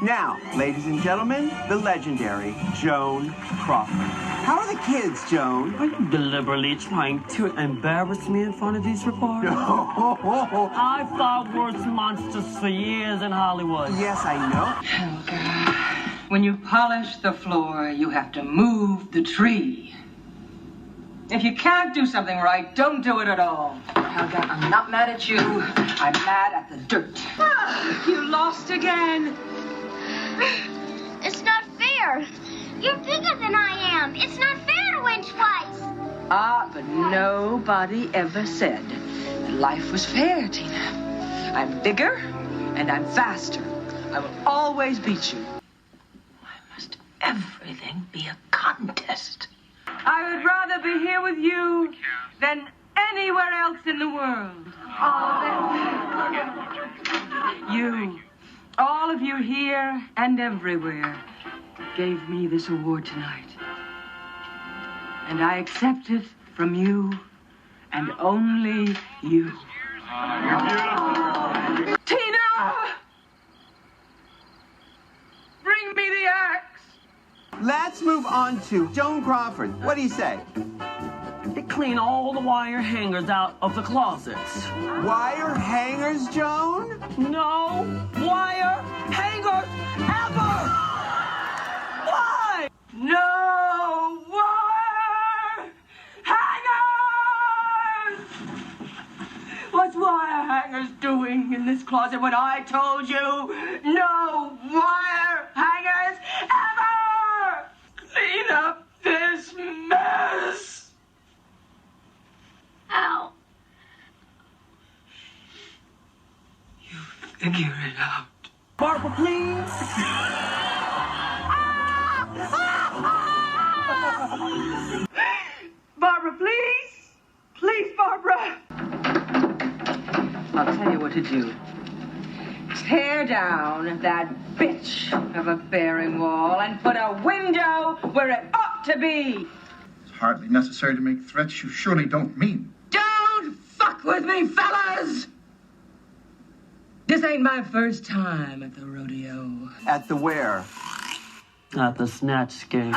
Now, ladies and gentlemen, the legendary Joan Crawford. How are the kids, Joan? Are you deliberately trying to embarrass me in front of these reporters? I fought worse monsters for years in Hollywood. Yes, I know. Helga, when you polish the floor, you have to move the tree. If you can't do something right, don't do it at all. Helga, I'm not mad at you. I'm mad at the dirt. You lost again. It's not fair. You're bigger than I am. It's not fair to win twice. Ah, but nobody ever said that life was fair, Tina. I'm bigger and I'm faster. I will always beat you. Why must everything be a contest? I would rather be here with you than anywhere else in the world. You, all of you here and everywhere, gave me this award tonight. And I accept it from you and only you. Tina! Bring me the axe! Let's move on to Joan Crawford. What do you say? They clean all the wire hangers out of the closets. Wire hangers, Joan? No wire hangers ever! Why? No wire hangers! What's wire hangers doing in this closet when I told you no wire hangers ever? Clean up this mess. Ow. You figure it out. Barbara, please. Barbara, please. Please, Barbara. I'll tell you what to do. Tear down that bitch of a bearing wall and put a window where it ought to be. It's hardly necessary to make threats you surely don't mean. Don't fuck with me, fellas! This ain't my first time at the rodeo. At the where? At the snatch game.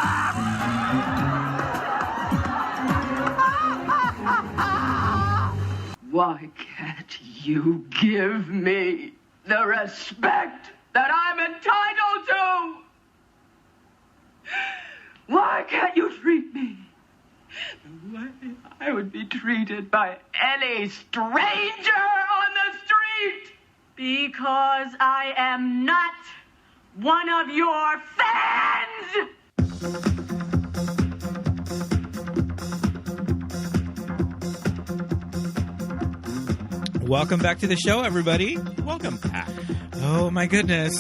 Why can't you give me the respect that I'm entitled to? Why can't you treat me the way I would be treated by any stranger on the street? Because I am not one of your fans! Welcome back to the show, everybody. Welcome back. Oh my goodness,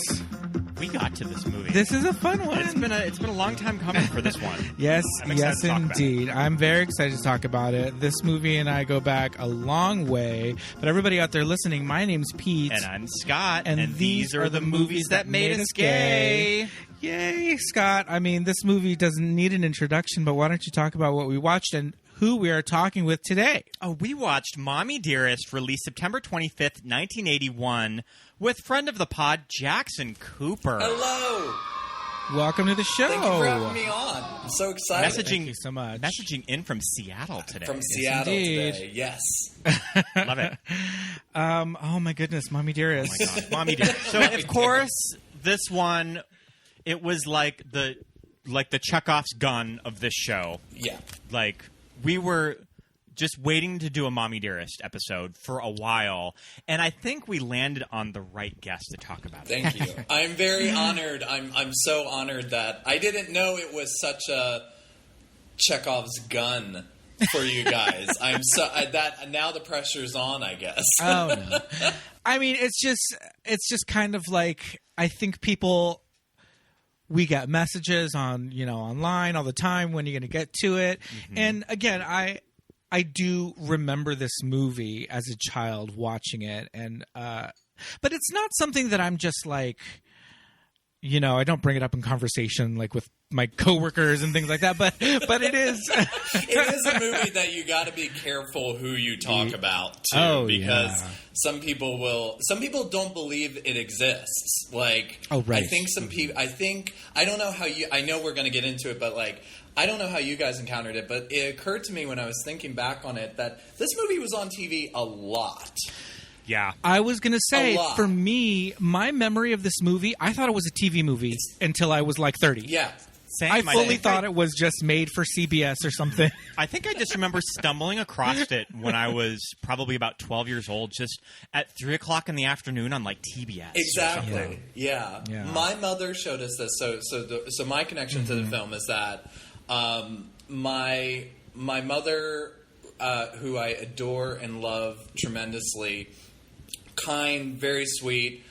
We got to this movie. this is a fun one. It's been a long time coming for this one. Yes, I'm excited yes, to talk about it. indeed. I'm very excited to talk about it. This movie and I go back a long way. But everybody out there listening, my name's Pete. And I'm Scott. And these are the movies that made us gay. Yay, Scott. I mean, this movie doesn't need an introduction, but why don't you talk about what we watched and who we are talking with today? Oh, we watched Mommie Dearest, released September 25th, 1981, with friend of the pod, Jackson Cooper. Hello. Welcome to the show. Thank you for having me on. I'm so excited. Thank you so much. Messaging in from Seattle today. From Seattle indeed. today, yes. Love it. Oh my goodness, Mommie Dearest. Oh my God, Mommie Dearest. So, of course, this one, it was like the Chekhov's gun of this show. Yeah. Like, we were just waiting to do a Mommie Dearest episode for a while, and I think we landed on the right guest to talk about it. Thank you. I'm very honored. I'm so honored that I didn't know it was such a Chekhov's gun for you guys. I'm so that now the pressure's on, I guess. Oh no. I mean, it's just kind of like, I think people, we get messages on, online all the time, when you're going to get to it. Mm-hmm. And again, I do remember this movie as a child watching it, and but it's not something that I'm just like, I don't bring it up in conversation like with my coworkers and things like that, but it is. It is a movie that you got to be careful who you talk about too, because some people don't believe it exists. Like, right. I think some people. I don't know how you. I know we're going to get into it, but like, I don't know how you guys encountered it, but it occurred to me when I was thinking back on it that this movie was on TV a lot. Yeah. I was going to say, for me, my memory of this movie, I thought it was a TV movie until I was like 30. Yeah. Same. I fully thought it was just made for CBS or something. I think I just remember stumbling across it when I was probably about 12 years old, just at 3 o'clock in the afternoon on like TBS. Exactly. Yeah. My mother showed us this. So my connection to the film is that my mother, who I adore and love tremendously, kind, very sweet,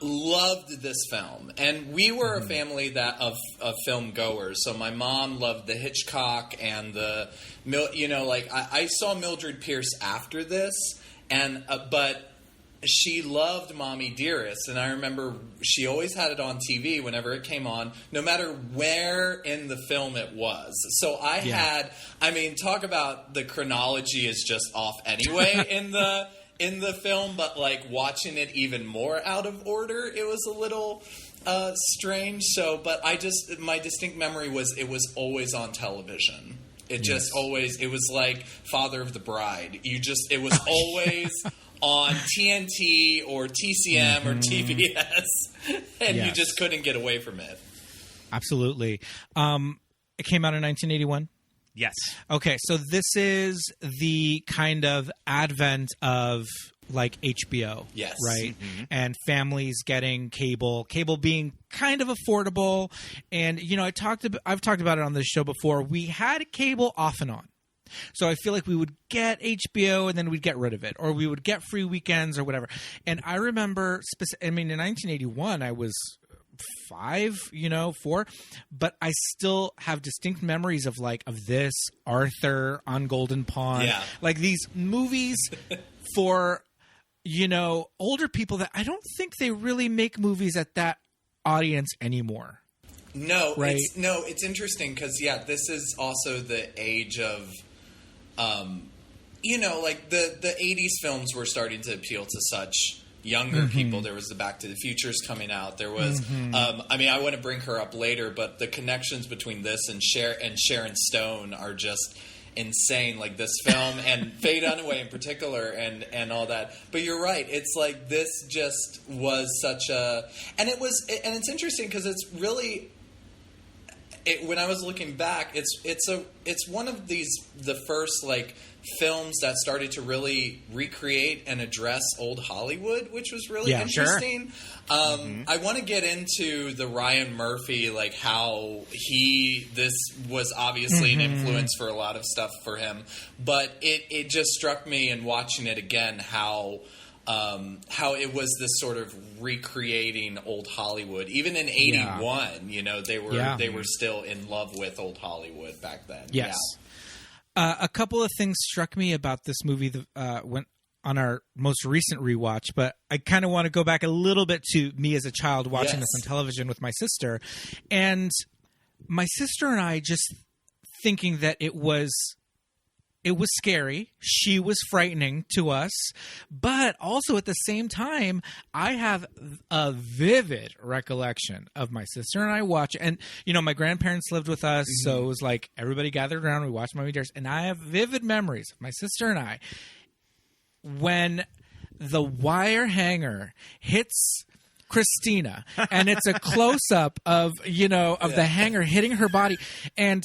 loved this film. And we were a family that of film goers. So my mom loved the Hitchcock and I saw Mildred Pierce after this, and but she loved Mommie Dearest, and I remember she always had it on TV whenever it came on, no matter where in the film it was. So talk about the chronology is just off anyway in the film, but like watching it even more out of order, it was a little strange. So, but my distinct memory was it was always on television. It just always, it was like Father of the Bride. It was always on TNT or TCM or TBS, and you just couldn't get away from it. Absolutely. It came out in 1981. Yes. Okay, so this is the kind of advent of like HBO. Yes. Right? Mm-hmm. And families getting cable being kind of affordable. And, I've talked about it on this show before. We had cable off and on. So I feel like we would get HBO and then we'd get rid of it, or we would get free weekends or whatever. And I remember, in 1981, I was 5, 4, but I still have distinct memories of this, Arthur on Golden Pond, like these movies for, older people that I don't think they really make movies at that audience anymore. No, right? It's interesting because this is also the age of, the 80s films were starting to appeal to such younger people. There was the Back to the Futures coming out. There was, I want to bring her up later, but the connections between this and Sharon Stone are just insane. Like this film and Faye Dunaway in particular, and all that. But you're right. It's like this just was such a, and it's interesting because it's really. When I was looking back, it's one of the first films that started to really recreate and address old Hollywood, which was really interesting. Sure. I want to get into the Ryan Murphy, how this was obviously an influence for a lot of stuff for him, but it just struck me in watching it again how it was this sort of recreating old Hollywood. Even in 81, they were still in love with old Hollywood back then. Yes. Yeah. A couple of things struck me about this movie when on our most recent rewatch, but I kind of want to go back a little bit to me as a child watching this on television with my sister. And my sister and I just thinking that it was scary. She was frightening to us. But also at the same time, I have a vivid recollection of my sister and I watch. And, my grandparents lived with us. So it was like everybody gathered around. We watched Mommie Dearest. And I have vivid memories of my sister and I when the wire hanger hits Christina. And it's a close-up of, the hanger hitting her body. And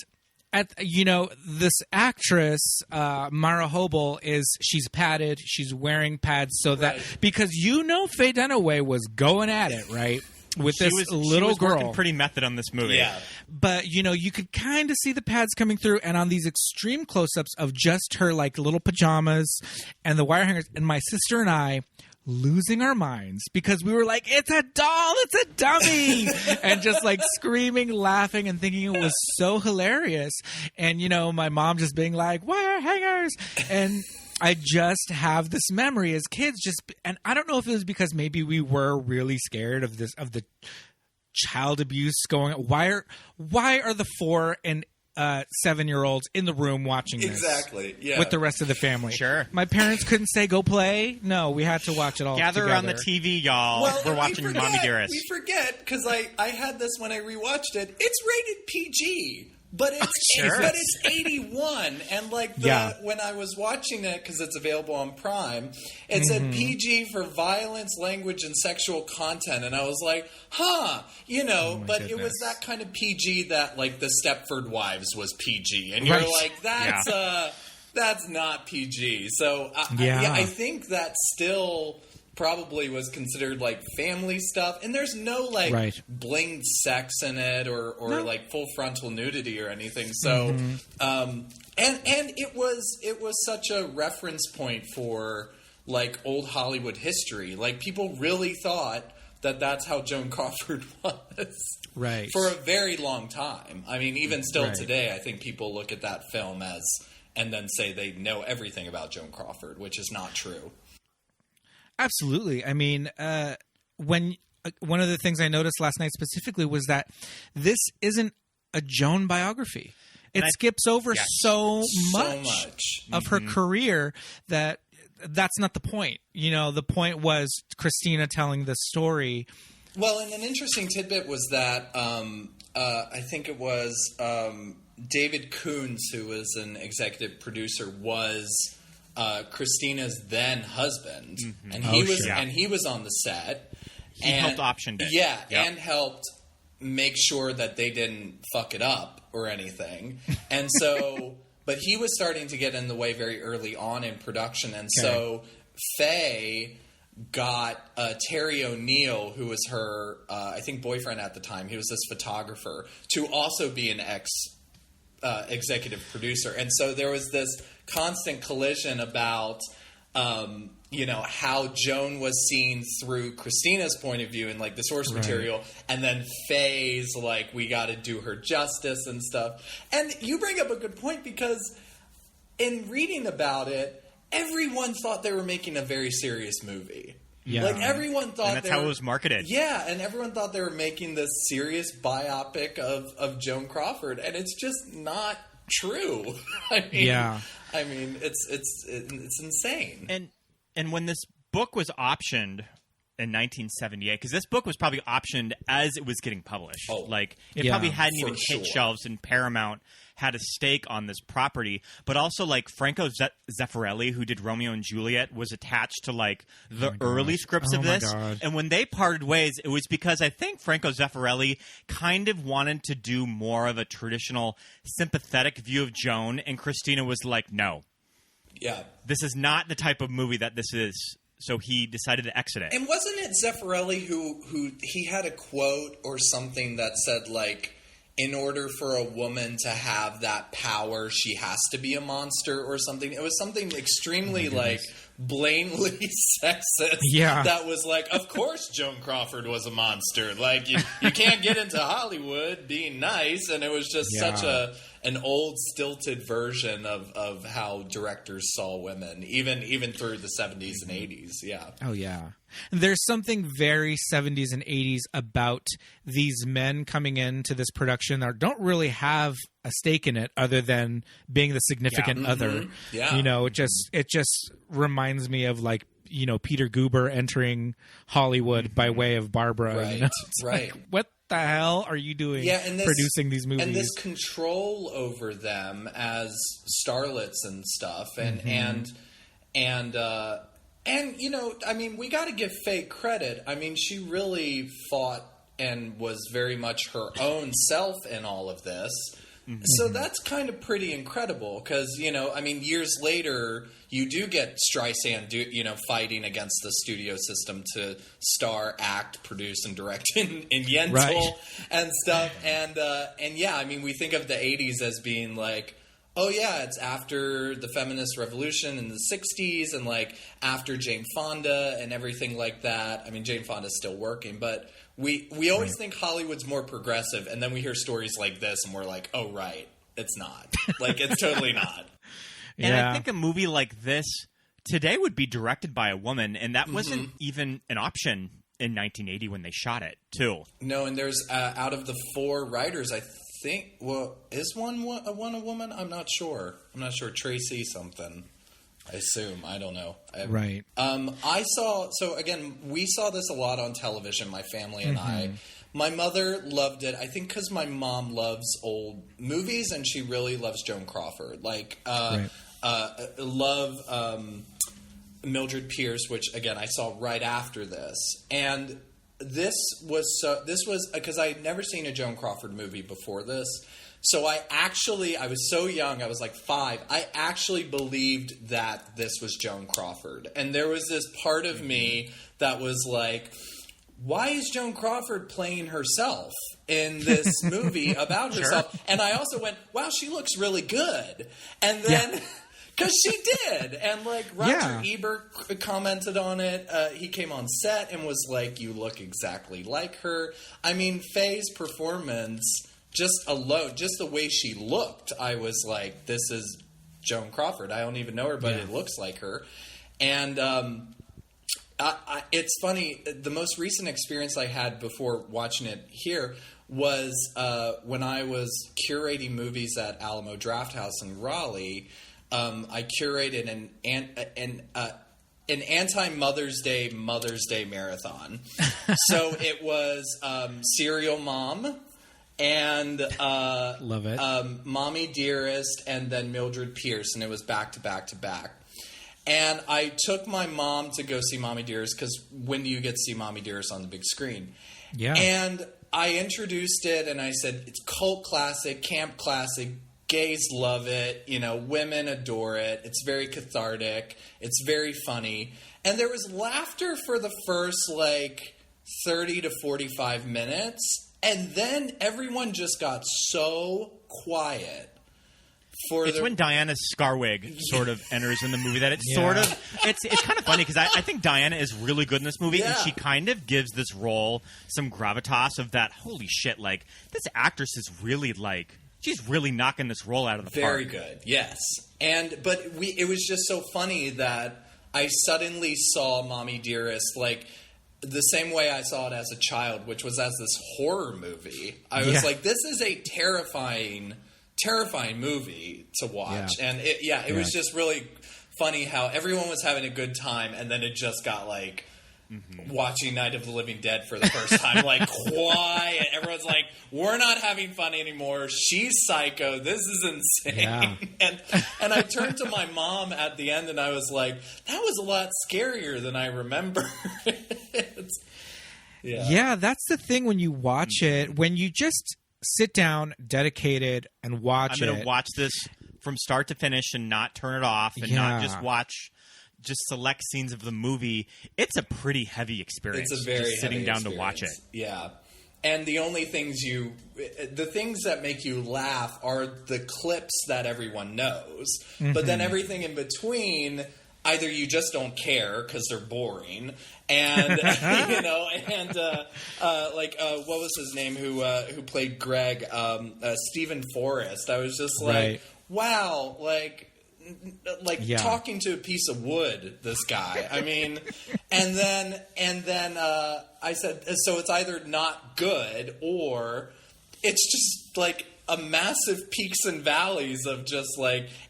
this actress, Mara Hobel, she's padded. She's wearing pads so that because Faye Dunaway was going at it, right? With this little girl. Working pretty method on this movie. Yeah. But, you could kind of see the pads coming through, and on these extreme close-ups of just her, little pajamas and the wire hangers. And my sister and I losing our minds because we were like, it's a doll, it's a dummy, and just screaming, laughing, and thinking it was so hilarious. And my mom just being like, wire hangers, and I just have this memory as kids and I don't know if it was because maybe we were really scared of the child abuse going on. Why are the 4 and 7-year-olds in the room watching this? Exactly. Yeah. With the rest of the family. Sure. My parents couldn't say go play. No, we had to watch it all Gather together. around the TV, y'all. Well, We're watching Mommie Dearest. We forget because I had this when I rewatched it. It's rated PG. But it's 81, and when I was watching it because it's available on Prime, it said PG for violence, language, and sexual content, and I was like, but it was that kind of PG that like the Stepford Wives was PG, and you're like, that's not PG. So I think that still probably was considered like family stuff, and there's no blinged sex in it or like full frontal nudity or anything. So and it was such a reference point for like old Hollywood history. Like people really thought that that's how Joan Crawford was for a very long time. I mean, even still today, I think people look at that film and then say they know everything about Joan Crawford, which is not true. Absolutely. I mean, when one of the things I noticed last night specifically was that this isn't a Joan biography. It skips over so much of her career that's not the point. You know, the point was Christina telling the story. Well, and an interesting tidbit was that I think it was David Koontz, who was an executive producer, was Christina's then husband, and he was on the set. He helped option it. Yeah, and helped make sure that they didn't fuck it up or anything. And so, but he was starting to get in the way very early on in production, and so Faye got Terry O'Neill, who was her, I think, boyfriend at the time. He was this photographer, to also be an executive producer, and so there was this constant collision about how Joan was seen through Christina's point of view and like the source material, and then Faye's like, we got to do her justice and stuff. And you bring up a good point, because in reading about it, everyone thought they were making a very serious movie. Yeah. Like everyone thought and that's how it was marketed. Yeah, and everyone thought they were making this serious biopic of Joan Crawford, and it's just not true. I mean, it's insane. And when this book was optioned in 1978, because this book was probably optioned as it was getting published. It probably hadn't even hit shelves, and Paramount had a stake on this property. But also, like, Franco Zeffirelli, who did Romeo and Juliet, was attached to like the early scripts of this. And when they parted ways, it was because I think Franco Zeffirelli kind of wanted to do more of a traditional sympathetic view of Joan, and Christina was like, no. Yeah. This is not the type of movie that this is. So he decided to exit it. And wasn't it Zeffirelli who he had a quote or something that said, like, in order for a woman to have that power, she has to be a monster or something? It was something extremely, like, blatantly sexist. Yeah. That was like, of course Joan Crawford was a monster. Like, you can't get into Hollywood being nice. And it was just such an old, stilted version of how directors saw women, even through the 70s and 80s. Yeah. Oh, yeah. There's something very 70s and 80s about these men coming into this production that don't really have a stake in it other than being the significant other. Yeah. You know, it just reminds me of, like, you know, Peter Guber entering Hollywood by way of Barbara. Right. You know? It's like, what the hell are you doing producing these movies? And this control over them as starlets and stuff. And you know, I mean, we got to give Faye credit. I mean, she really fought and was very much her own self in all of this. So that's kind of pretty incredible because, you know, I mean, years later, you do get Streisand, fighting against the studio system to star, act, produce, and direct in Yentl and stuff. And yeah, I mean, we think of the 80s as being like, oh yeah, it's after the feminist revolution in the 60s and like after Jane Fonda and everything like that. I mean, Jane Fonda's still working, but we always think Hollywood's more progressive, and then we hear stories like this and we're like, oh right, it's not. Like, it's totally not. And I think a movie like this today would be directed by a woman, and that wasn't even an option in 1980 when they shot it too. No, and there's out of the 4 writers, I think. Well, is one a woman? I'm not sure. Tracy something. I assume. I don't know. Right. I saw. So again, we saw this a lot on television. My family and I. My mother loved it. I think because my mom loves old movies and she really loves Joan Crawford. Like, love Mildred Pierce, which again I saw right after this. And this was because I had never seen a Joan Crawford movie before this. So I was so young, I was like 5. I actually believed that this was Joan Crawford. And there was this part of me that was like, why is Joan Crawford playing herself in this movie about herself? And I also went, wow, she looks really good. And then, because she did. And like Roger Ebert commented on it. He came on set and was like, you look exactly like her. I mean, Faye's performance, just the way she looked, I was like, this is Joan Crawford. I don't even know her, but it looks like her. And it's funny, the most recent experience I had before watching it here was when I was curating movies at Alamo Drafthouse in Raleigh. I curated an anti-Mother's Day marathon. So it was Serial Mom and love it. Mommie Dearest and then Mildred Pierce, and it was back to back to back. And I took my mom to go see Mommie Dearest because when do you get to see Mommie Dearest on the big screen? Yeah. And I introduced it and I said, it's cult classic, camp classic, gays love it, women adore it, it's very cathartic, it's very funny. And there was laughter for the first 30 to 45 minutes, and then everyone just got so quiet. It's when Diana Scarwig sort of enters in the movie that it's sort of it's kind of funny because I think Diana is really good in this movie and she kind of gives this role some gravitas of that holy shit, like this actress is really she's really knocking this role out of the park. Very good, yes. But it was just so funny that I suddenly saw Mommie Dearest the same way I saw it as a child, which was as this horror movie. I was like, this is a terrifying movie to watch. And it was just really funny how everyone was having a good time and then it just got watching Night of the Living Dead for the first time, quiet. Everyone's like, we're not having fun anymore. She's psycho. This is insane. Yeah. And I turned to my mom at the end and I was like, that was a lot scarier than I remember. That's the thing when you watch it, when you just sit down, dedicated, and watch it. I'm going to watch this from start to finish and not turn it off and not just watch select scenes of the movie. It's a pretty heavy experience. It's a very just sitting down to watch it. Yeah. And the only things the things that make you laugh are the clips that everyone knows. Mm-hmm. But then everything in between, either you just don't care because they're boring, and what was his name who played Greg? Stephen Forrest. I was just like, wow, talking to a piece of wood, this guy. I mean, and then I said, so it's either not good or it's just a massive peaks and valleys of just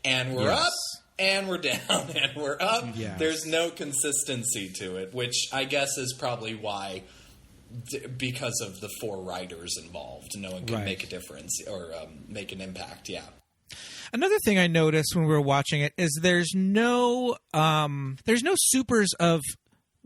and we're up. And we're down, and we're up. Yes. There's no consistency to it, which I guess is probably why, because of the 4 writers involved, no one can make a difference or make an impact. Yeah. Another thing I noticed when we were watching it is there's no supers of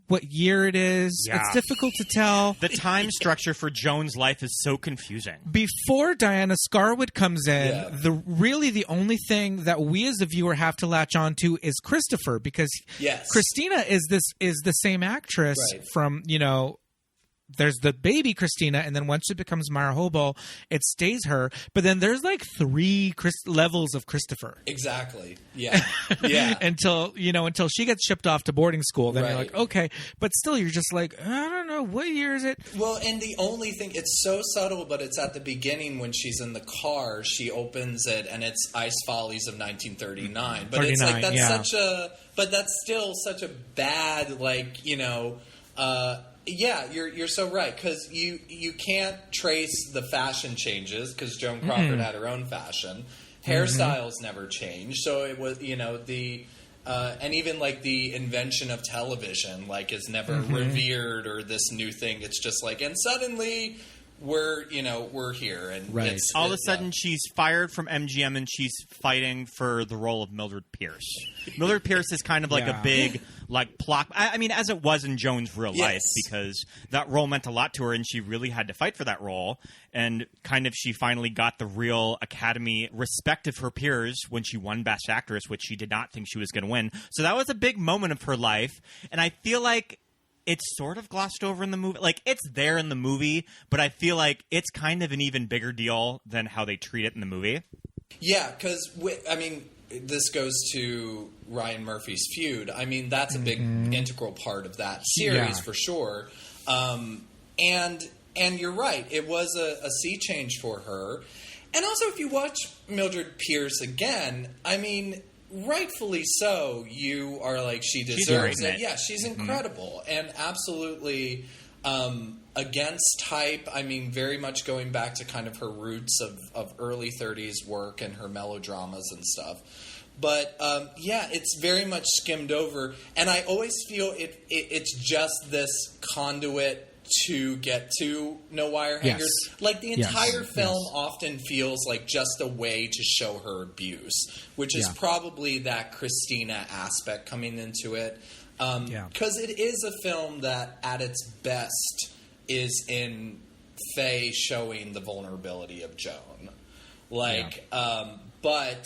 what year it is. Yeah. It's difficult to tell. The time structure for Joan's life is so confusing. Before Diana Scarwood comes in, the only thing that we as a viewer have to latch on to is Christopher, because Christina is the same actress from, there's the baby Christina, and then once it becomes Mara Hobel, it stays her. But then there's 3 levels of Christopher. Exactly. Yeah. Yeah. until she gets shipped off to boarding school. Then you're like, okay. But still, you're just like, I don't know. What year is it? Well, and the only thing, it's so subtle, but it's at the beginning when she's in the car, she opens it, and it's Ice Follies of 1939. But it's that's such a, but that's still such a bad, Yeah, you're so right, because you can't trace the fashion changes, because Joan Crawford had her own fashion. Hairstyles never changed, so it was, and even like the invention of television, like, is never revered or this new thing. It's just like, and suddenly we're here, and all of a sudden she's fired from MGM and she's fighting for the role of Mildred Pierce. Mildred Pierce is kind of like a big plot. I mean, as it was in Joan's real life, because that role meant a lot to her and she really had to fight for that role. And kind of she finally got the real Academy respect of her peers when she won Best Actress, which she did not think she was going to win. So that was a big moment of her life. And I feel like it's sort of glossed over in the movie. Like, it's there in the movie, but I feel like it's kind of an even bigger deal than how they treat it in the movie. Yeah, because, this goes to Ryan Murphy's feud. I mean, that's a big integral part of that series for sure. And you're right. It was a sea change for her. And also, if you watch Mildred Pierce again, I mean, rightfully so, you are like, she deserves it. Yeah, she's incredible and absolutely against type. I mean, very much going back to kind of her roots of early 30s work and her melodramas and stuff. But it's very much skimmed over, and I always feel it's just this conduit to get to No Wire Hangers. Yes. Like, the entire film often feels like just a way to show her abuse, which is probably that Christina aspect coming into it. Because it is a film that, at its best, is in Faye showing the vulnerability of Joan. But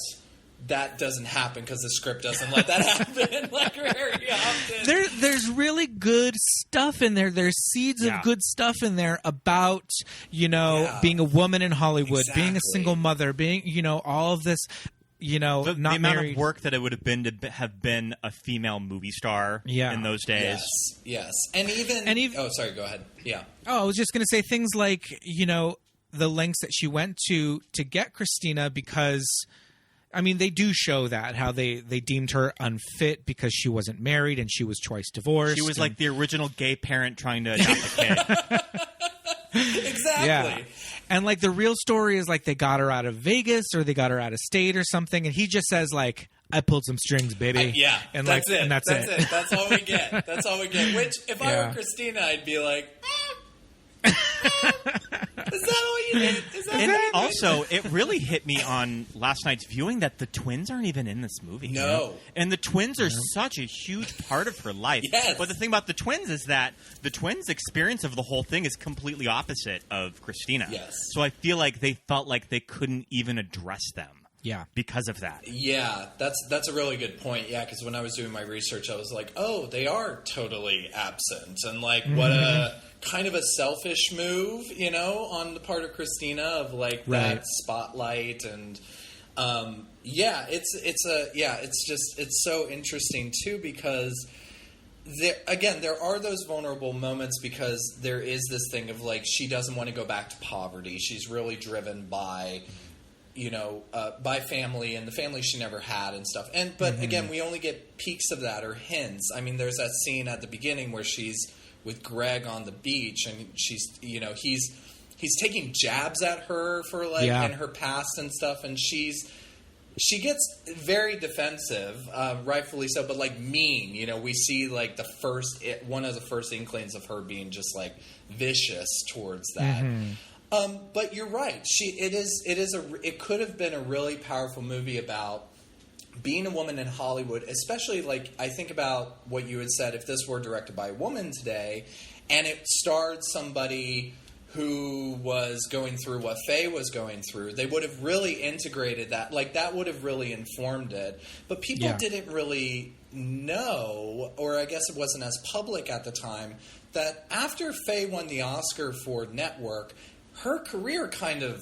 that doesn't happen because the script doesn't let that happen very often. There's really good stuff in there. There's seeds of good stuff in there about, being a woman in Hollywood, being a single mother, being, all of this, the not amount married. Of work that it would have been to have been a female movie star in those days. Yes. And even oh, sorry, go ahead. Yeah. Oh, I was just going to say things like, the lengths that she went to get Christina, because I mean, they do show that, how they deemed her unfit because she wasn't married and she was twice divorced. She was like the original gay parent trying to adopt a kid. Exactly. Yeah. And like the real story is like they got her out of Vegas or they got her out of state or something, and he just says like, I pulled some strings, baby. And that's it. That's it. That's all we get. That's all we get. Which, if I were Christina, I'd be like, is that all you did? And also, it really hit me on last night's viewing that the twins aren't even in this movie. No. And the twins are such a huge part of her life. Yes. But the thing about the twins is that the twins' experience of the whole thing is completely opposite of Christina. Yes. So I feel like they felt like they couldn't even address them. Yeah. Because of that. Yeah, that's a really good point. Yeah, because when I was doing my research, I was like, oh, they are totally absent. And like, what a kind of a selfish move, on the part of Christina, of like that spotlight. And it's so interesting too, because there are those vulnerable moments, because there is this thing of like, she doesn't want to go back to poverty. She's really driven by by family and the family she never had and stuff. But again, we only get peeks of that or hints. I mean, there's that scene at the beginning where she's with Greg on the beach, and she's, he's taking jabs at her for like in her past and stuff, and she gets very defensive, rightfully so, but like mean. We see like one of the first inklings of her being just like vicious towards that. But you're right. It could have been a really powerful movie about being a woman in Hollywood, especially like I think about what you had said, if this were directed by a woman today and it starred somebody who was going through what Faye was going through, they would have really integrated that. Like, that would have really informed it. But people didn't really know, or I guess it wasn't as public at the time, that after Faye won the Oscar for Network, her career kind of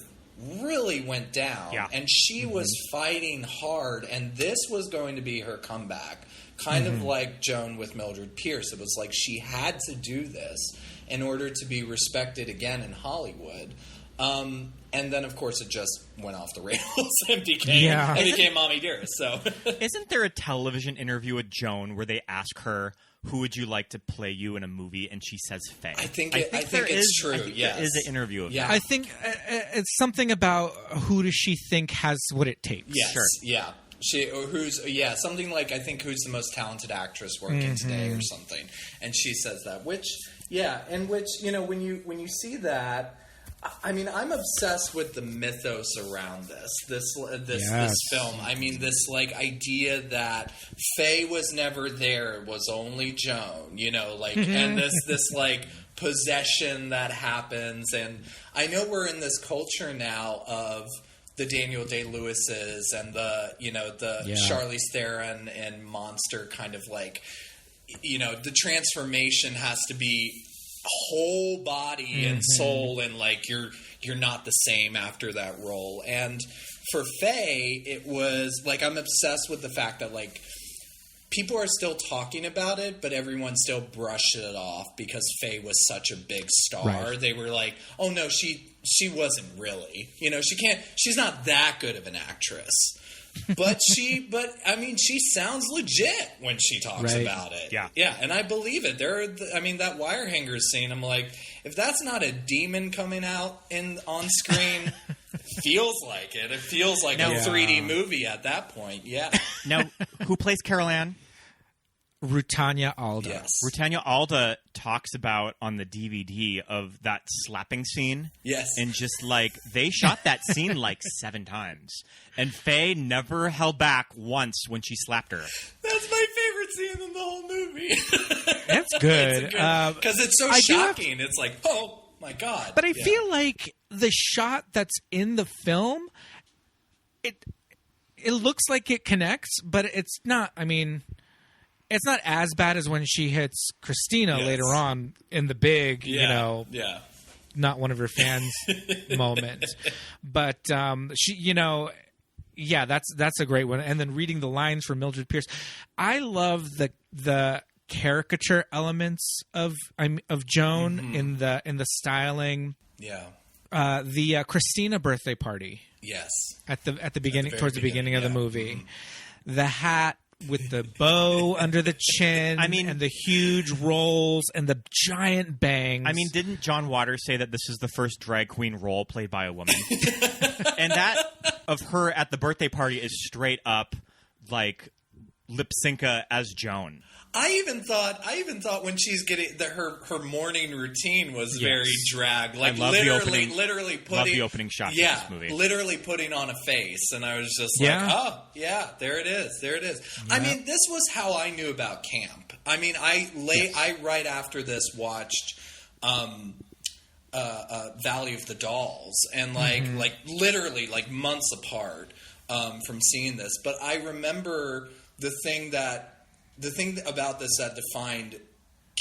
really went down, and she was fighting hard, and this was going to be her comeback, kind of like Joan with Mildred Pierce. It was like she had to do this in order to be respected again in Hollywood. And then, of course, it just went off the rails and became Mommie Dearest. So, isn't there a television interview with Joan where they ask her, who would you like to play you in a movie? And she says Faye. I think it's true. Yes, there is an interview of that. I think it's something about who does she think has what it takes. Yes, sure. Yeah. Something like, I think, who's the most talented actress working today or something, and she says that, which when you see that, I mean, I'm obsessed with the mythos around this film. I mean, this like idea that Faye was never there, it was only Joan, and this like possession that happens, and I know we're in this culture now of the Daniel Day-Lewis's and the Charlize Theron and Monster kind of like, the transformation has to be whole body and soul, and like you're not the same after that role. And for Faye, it was like, I'm obsessed with the fact that like people are still talking about it, but everyone still brushed it off because Faye was such a big star. Right. They were like, oh no, she wasn't really. She's not that good of an actress. But she sounds legit when she talks about it. Yeah. Yeah, and I believe it. That wire hanger scene, I'm like, if that's not a demon coming out on screen, it feels like it. It feels like a 3D movie at that point. Yeah. Now, who plays Carol Ann? Rutanya Alda. Yes. Rutanya Alda talks about on the DVD of that slapping scene. Yes. And just like, they shot that scene like 7 times. And Faye never held back once when she slapped her. That's my favorite scene in the whole movie. That's good. Because it's so shocking. It's like, oh my God. But I feel like the shot that's in the film, it looks like it connects, but it's not, it's not as bad as when she hits Christina later on in the big, not one of her fans moment. But she, that's a great one. And then reading the lines from Mildred Pierce, I love the caricature elements of Joan in the styling. Yeah. The Christina birthday party. Yes. At the beginning, towards the beginning of the movie, the hat with the bow under the chin, and the huge rolls and the giant bangs. Didn't John Waters say that this is the first drag queen role played by a woman? And that of her at the birthday party is straight up like lip synca as Joan. I even thought when she's getting her morning routine was very drag, like literally putting. Love the opening shot of this movie. Literally putting on a face, and I was just like, oh yeah, there it is. Yeah. This was how I knew about camp. I right after this watched Valley of the Dolls, and like literally like months apart from seeing this, but I remember the thing about this that defined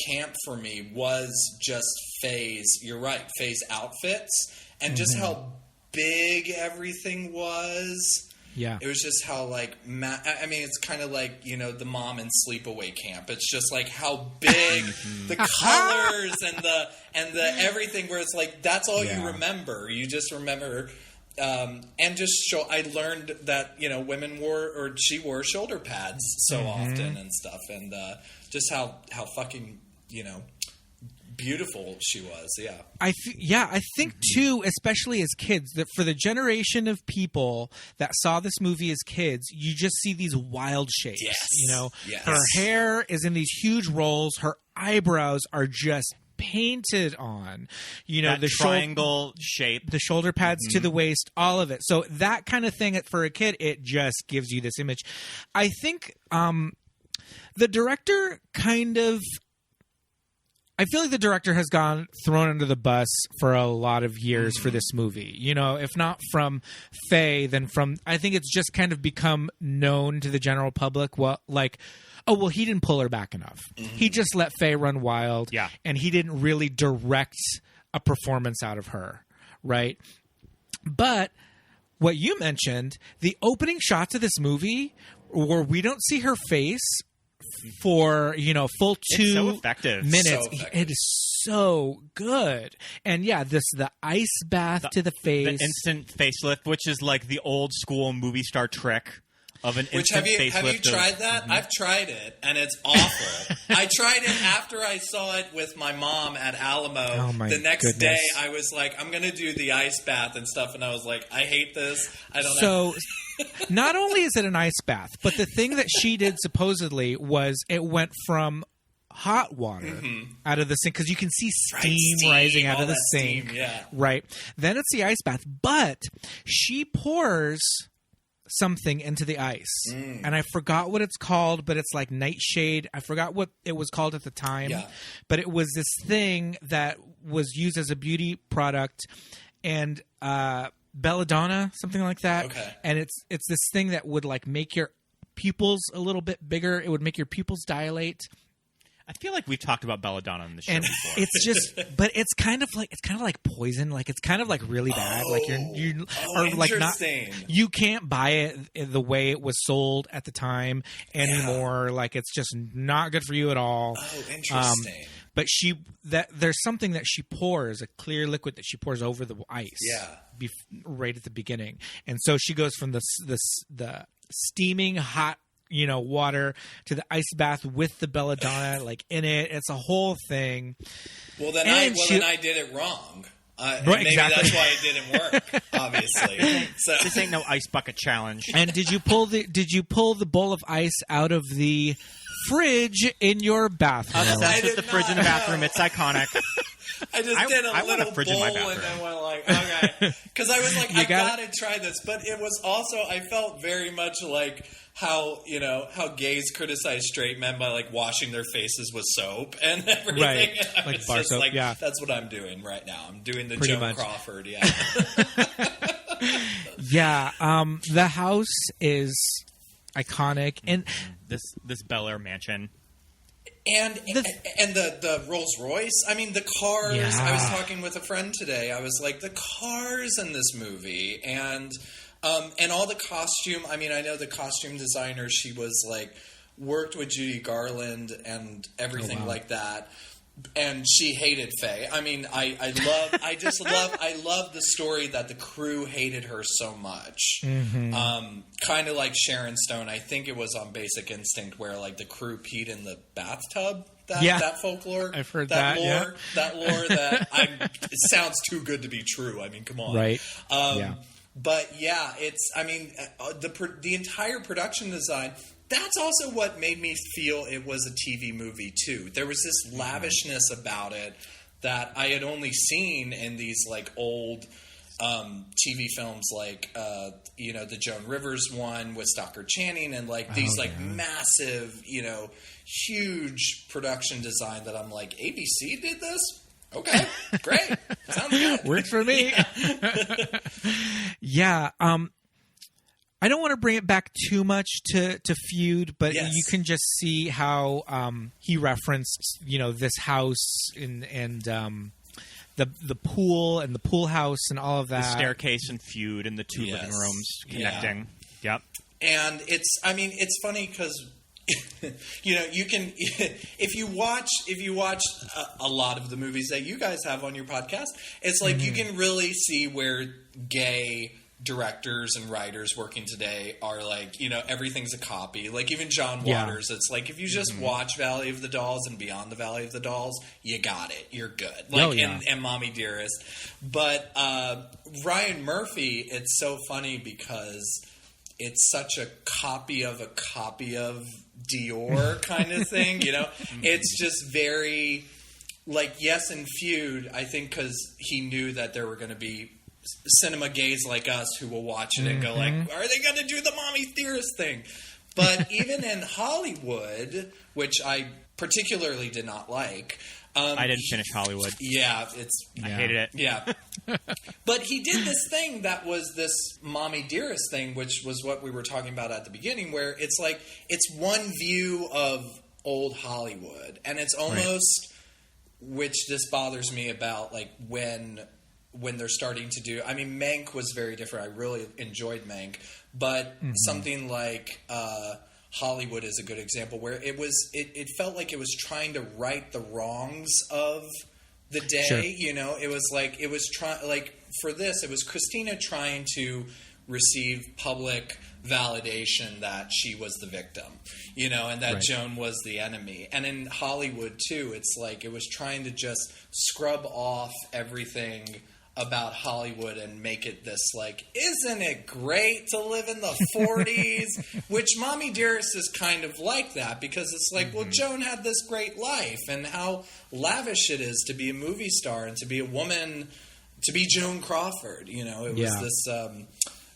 camp for me was just Faye's, you're right, Faye's outfits and just how big everything was. Yeah. It was just how like, it's kind of like, the mom in Sleepaway Camp. It's just like how big the colors and the everything, where it's like, that's all you remember. You just remember. And just I learned that women she wore shoulder pads so often and stuff, and just how fucking beautiful she was. I think too, especially as kids, that for the generation of people that saw this movie as kids, you just see these wild shapes. Yes. Her hair is in these huge rolls. Her eyebrows are just painted on, that the triangle shape, the shoulder pads to the waist, all of it. So that kind of thing for a kid, it just gives you this image. I think the director I feel like the director has gone thrown under the bus for a lot of years for this movie. If not from Faye, then from, I think it's just kind of become known to the general public. He didn't pull her back enough. He just let Faye run wild. Yeah. And he didn't really direct a performance out of her. Right. But what you mentioned, the opening shots of this movie where we don't see her face for, full 2 so effective. minutes. So effective. It is so good. And the ice bath to the face. The instant facelift, which is like the old school movie star trick. of an Which instant have you facelift. tried that? I've tried it, and it's awful. I tried it after I saw it with my mom at Alamo. Oh, my the next goodness. day, I was like, I'm going to do the ice bath and stuff, and I was like, I hate this. I don't know. So, not only is it an ice bath, but the thing that she did supposedly was it went from hot water out of the sink, because you can see steam rising out of the sink. Steam, yeah. Right. Then it's the ice bath, but she pours something into the ice, and I forgot what it's called, but it's like nightshade. I forgot what it was called at the time, but it was this thing that was used as a beauty product, and belladonna, something like that. Okay. And it's this thing that would like make your pupils a little bit bigger. It would make your pupils dilate. I feel like we've talked about belladonna in the show And before. it's just, but it's kind of like poison. Like it's kind of like really bad. Like you are like not. You can't buy it the way it was sold at the time anymore. Yeah. Like it's just not good for you at all. Oh, interesting. But there's something that she pours, a clear liquid that she pours over the ice. Yeah. Right at the beginning, and so she goes from the steaming hot, water to the ice bath with the belladonna like in it. It's a whole thing. Well, then I did it wrong. Right, maybe exactly. That's why it didn't work. Obviously, so this ain't no ice bucket challenge. And did you pull the bowl of ice out of the fridge in your bathroom? Obsessed with the fridge in the bathroom. It's iconic. I just did a little a fridge bowl in my and bathroom. then went like, okay. Because I was like, I gotta try this. But it was also, I felt very much like how gays criticize straight men by like washing their faces with soap and everything. Right. And Like was bar just soap, like, yeah. that's what I'm doing right now. I'm doing the Pretty Joan much. Crawford, yeah. Yeah. The house is iconic. And this Bel Air mansion. And the Rolls Royce. I mean, the cars. Yeah. I was talking with a friend today. I was like, the cars in this movie, and all the costume. I mean, I know the costume designer. She was like worked with Judy Garland and everything like that. And she hated Faye. I mean, I love the story that the crew hated her so much. Kind of like Sharon Stone. I think it was on Basic Instinct where like the crew peed in the bathtub. That folklore. I've heard that that. lore. That lore that it sounds too good to be true. I mean, come on. Right. But yeah, it's. I mean, the entire production design. That's also what made me feel it was a TV movie, too. There was this lavishness about it that I had only seen in these, like, old TV films like, the Joan Rivers one with Stockard Channing and, like, these, massive, huge production design that I'm like, ABC did this? Okay, great. Sounds good. Works for me. Yeah. I don't want to bring it back too much to Feud, but you can just see how he referenced, this house and the pool and the pool house and all of that. The staircase and Feud and the two living rooms connecting. Yeah. Yep. And it's funny because you can if you watch a lot of the movies that you guys have on your podcast, it's like you can really see where gay directors and writers working today are like, everything's a copy. Like even John Waters, it's like if you just watch Valley of the Dolls and Beyond the Valley of the Dolls, you got it. You're good. Like and Mommie Dearest. But Ryan Murphy, it's so funny because it's such a copy of Dior kind of thing, It's just very like, yes, in Feud, I think because he knew that there were going to be cinema gays like us who will watch it and go like, are they going to do the Mommie Dearest thing? But even in Hollywood, which I particularly did not like. I didn't finish Hollywood. Yeah. I hated it. Yeah. But he did this thing that was this Mommie Dearest thing, which was what we were talking about at the beginning, where it's like, it's one view of old Hollywood. And it's almost, which this bothers me about, like when they're starting to do, I mean, Mank was very different. I really enjoyed Mank, but something like Hollywood is a good example where it felt like it was trying to right the wrongs of the day. It was like, for this, it was Christina trying to receive public validation that she was the victim, you know, and that Joan was the enemy. And in Hollywood too, it's like it was trying to just scrub off everything about Hollywood and make it this like, isn't it great to live in the 40s? Which Mommie Dearest is kind of like that, because it's like, well, Joan had this great life, and how lavish it is to be a movie star and to be a woman, to be Joan Crawford. You know, it was this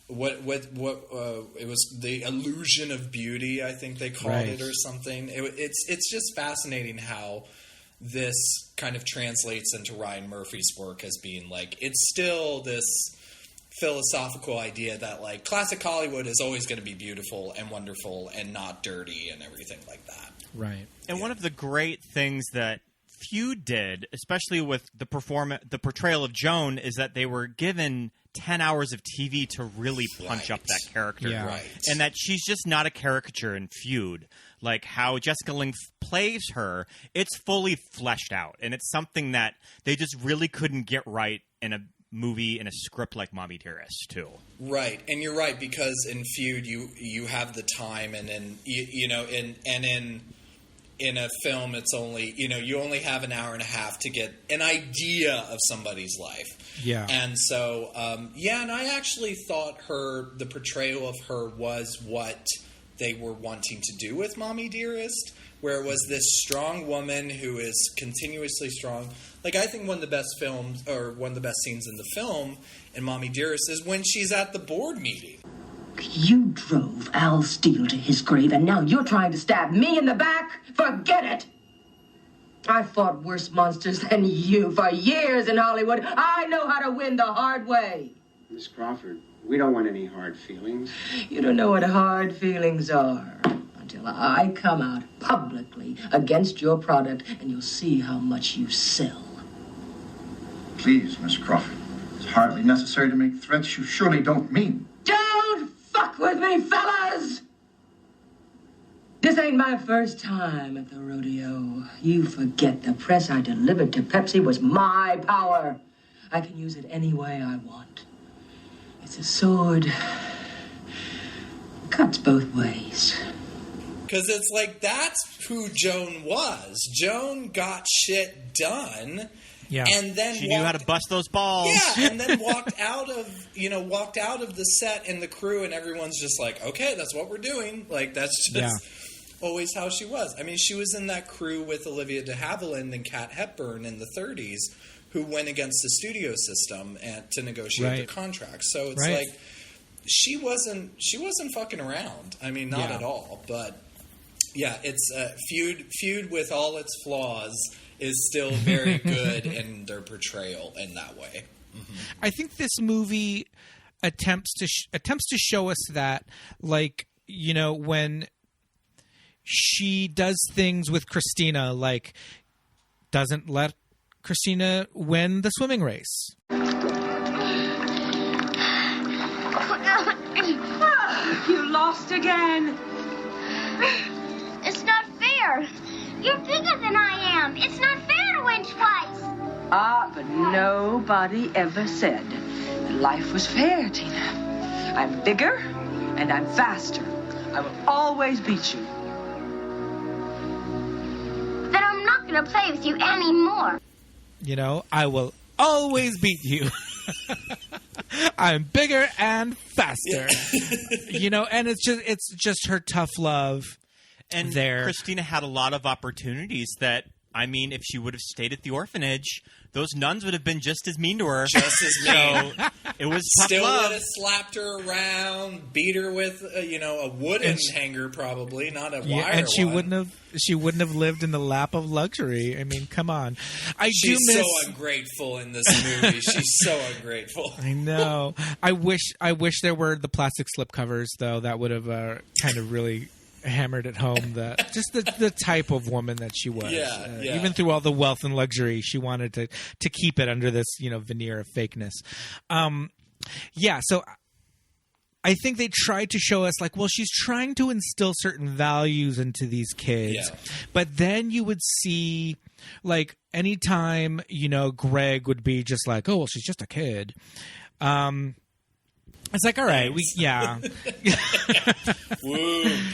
it was the illusion of beauty, I think they called it, or something. It's just fascinating how this kind of translates into Ryan Murphy's work as being like, it's still this philosophical idea that like classic Hollywood is always going to be beautiful and wonderful and not dirty and everything like that. Right. And one of the great things that Feud did, especially with the portrayal of Joan, is that they were given 10 hours of TV to really punch up that character. Yeah. Right. And that she's just not a caricature in Feud. Like how Jessica Lange plays her, it's fully fleshed out. And it's something that they just really couldn't get right in a movie, in a script like Mommie Dearest, too. Right. And you're right, because in Feud, you have the time, and in, you know, in a film, it's only, you know, you only have an hour and a half to get an idea of somebody's life. Yeah. And so, and I actually thought the portrayal of her was what they were wanting to do with Mommie Dearest, where it was this strong woman who is continuously strong. Like, I think one of the best scenes in the film in Mommie Dearest is when she's at the board meeting. You drove Al Steele to his grave, and now you're trying to stab me in the back? Forget it! I fought worse monsters than you for years in Hollywood. I know how to win the hard way. Miss Crawford, we don't want any hard feelings. You don't know what hard feelings are until I come out publicly against your product, and you'll see how much you sell. Please, Miss Crawford. It's hardly necessary to make threats you surely don't mean. Don't fuck with me, fellas! This ain't my first time at the rodeo. You forget the press I delivered to Pepsi was my power. I can use it any way I want. It's a sword. Cuts both ways. Because it's like, that's who Joan was. Joan got shit done. Yeah. And then She knew how to bust those balls. Yeah, and then walked out of the set and the crew, and everyone's just like, okay, that's what we're doing. Like, that's just always how she was. I mean, she was in that crew with Olivia de Havilland and Kat Hepburn in the 30s, who went against the studio system to negotiate the contract. So it's like, she wasn't fucking around. I mean, not at all. But yeah, it's Feud with all its flaws is still very good in their portrayal in that way. Mm-hmm. I think this movie attempts to show us that, like, you know, when she does things with Christina, like, doesn't let Christina win the swimming race. You lost again. It's not fair. You're bigger than I am. It's not fair to win twice. But nobody ever said that life was fair, Tina. I'm bigger and I'm faster. I will always beat you. Then I'm not going to play with you anymore. You know, I will always beat you. I'm bigger and faster. You know, and it's just her tough love. And Christina had a lot of opportunities that, I mean, if she would have stayed at the orphanage, those nuns would have been just as mean to her. Just as mean. So it was tough Still love. would have slapped her around, beat her with a wooden hanger, probably not a wire. And she one. wouldn't have lived in the lap of luxury. I mean, come on. She's so ungrateful in this movie. She's so ungrateful. I know. I wish there were the plastic slipcovers, though. That would have kind of really hammered at home just the type of woman that she was. Even through all the wealth and luxury, she wanted to keep it under this veneer of fakeness. So I think they tried to show us, like, well, she's trying to instill certain values into these kids, but then you would see, like, anytime Greg would be just like, oh, well, she's just a kid. It's like, all right, Woo,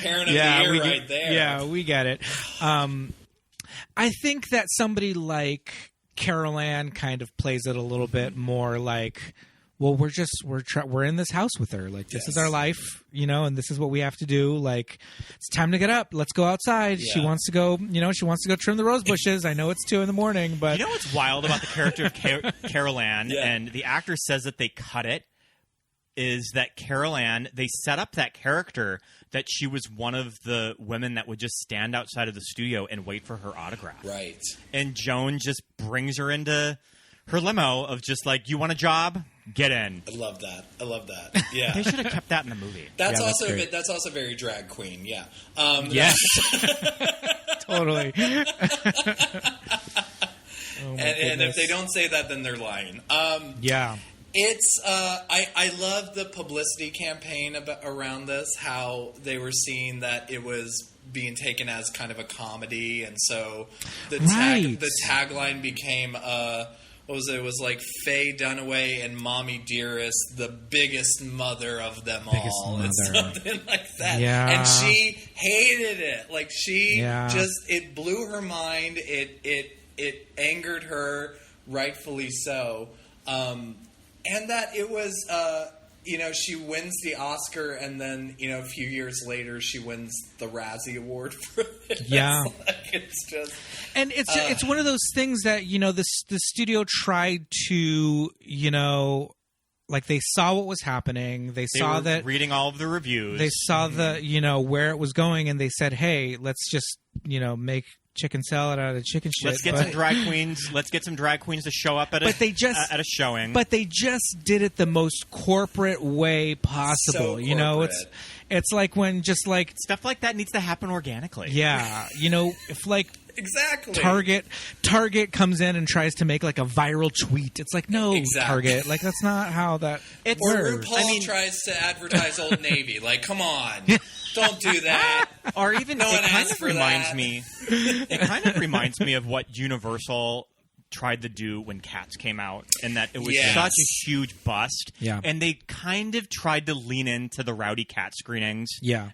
parent of the year right there. Yeah, we get it. I think that somebody like Carol Ann kind of plays it a little bit more like, well, we're in this house with her. Like, this is our life, and this is what we have to do. Like, it's time to get up. Let's go outside. Yeah. She wants to go, trim the rose bushes. I know it's 2 a.m, but you know what's wild about the character of Carol Ann, and the actor says that they cut it, is that Carol Ann, they set up that character that she was one of the women that would just stand outside of the studio and wait for her autograph. Right. And Joan just brings her into her limo of just like, you want a job? Get in. I love that. Yeah. They should have kept that in the movie. That's also very drag queen. Yeah. Yes. Totally. And if they don't say that, then they're lying. Yeah. It's I love the publicity campaign around this, how they were seeing that it was being taken as kind of a comedy, and so the tagline became what was it? It was like Faye Dunaway and Mommie Dearest, the biggest mother of them all, and something like that. Yeah. And she hated it. Like it blew her mind. It angered her, rightfully so. And that it was, she wins the Oscar, and then, a few years later, she wins the Razzie Award for it. Yeah. It's just... And it's one of those things that, the studio tried to, like they saw what was happening. They saw were that... reading all of the reviews. They saw where it was going, and they said, hey, let's just, make chicken salad out of chicken shit. Let's get some drag queens. Let's get some drag queens to show up at a showing. But they just did it the most corporate way possible. So it's like when just like stuff like that needs to happen organically. Yeah, if like exactly Target comes in and tries to make like a viral tweet. It's like, no, Target, like that's not how that works. Or RuPaul tries to advertise Old Navy. Like, come on. Don't do that. Or even it kind of reminds me of what Universal tried to do when Cats came out, and that it was such a huge bust. Yeah. And they kind of tried to lean into the Rowdy Cat screenings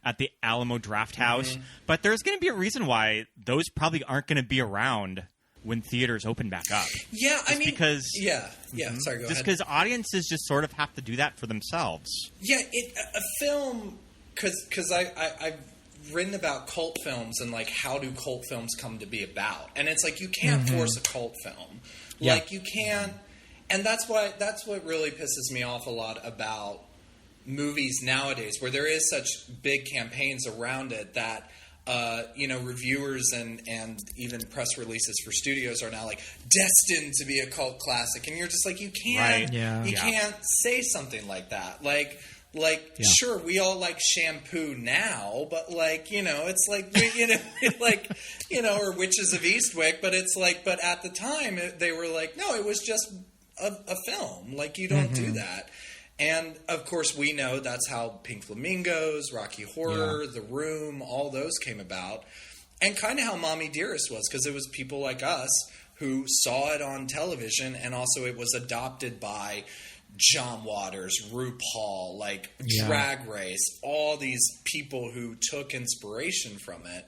at the Alamo Draft House. Mm-hmm. But there's going to be a reason why those probably aren't going to be around when theaters open back up. Yeah, Sorry, go ahead. Just because audiences just sort of have to do that for themselves. Yeah, a film... Because I've written about cult films and like how do cult films come to be about, and it's like you can't force a cult film, like you can't, and that's what really pisses me off a lot about movies nowadays, where there is such big campaigns around it that reviewers and even press releases for studios are now like destined to be a cult classic, and you're just like you can't can't say something like that, sure, we all like shampoo now, but it's like, or Witches of Eastwick, but it's like, but at the time they were like, no, it was just a film. Like, you don't do that. And of course we know that's how Pink Flamingos, Rocky Horror, The Room, all those came about. And kind of how Mommie Dearest was, because it was people like us who saw it on television, and also it was adopted by John Waters, RuPaul, Drag Race, all these people who took inspiration from it.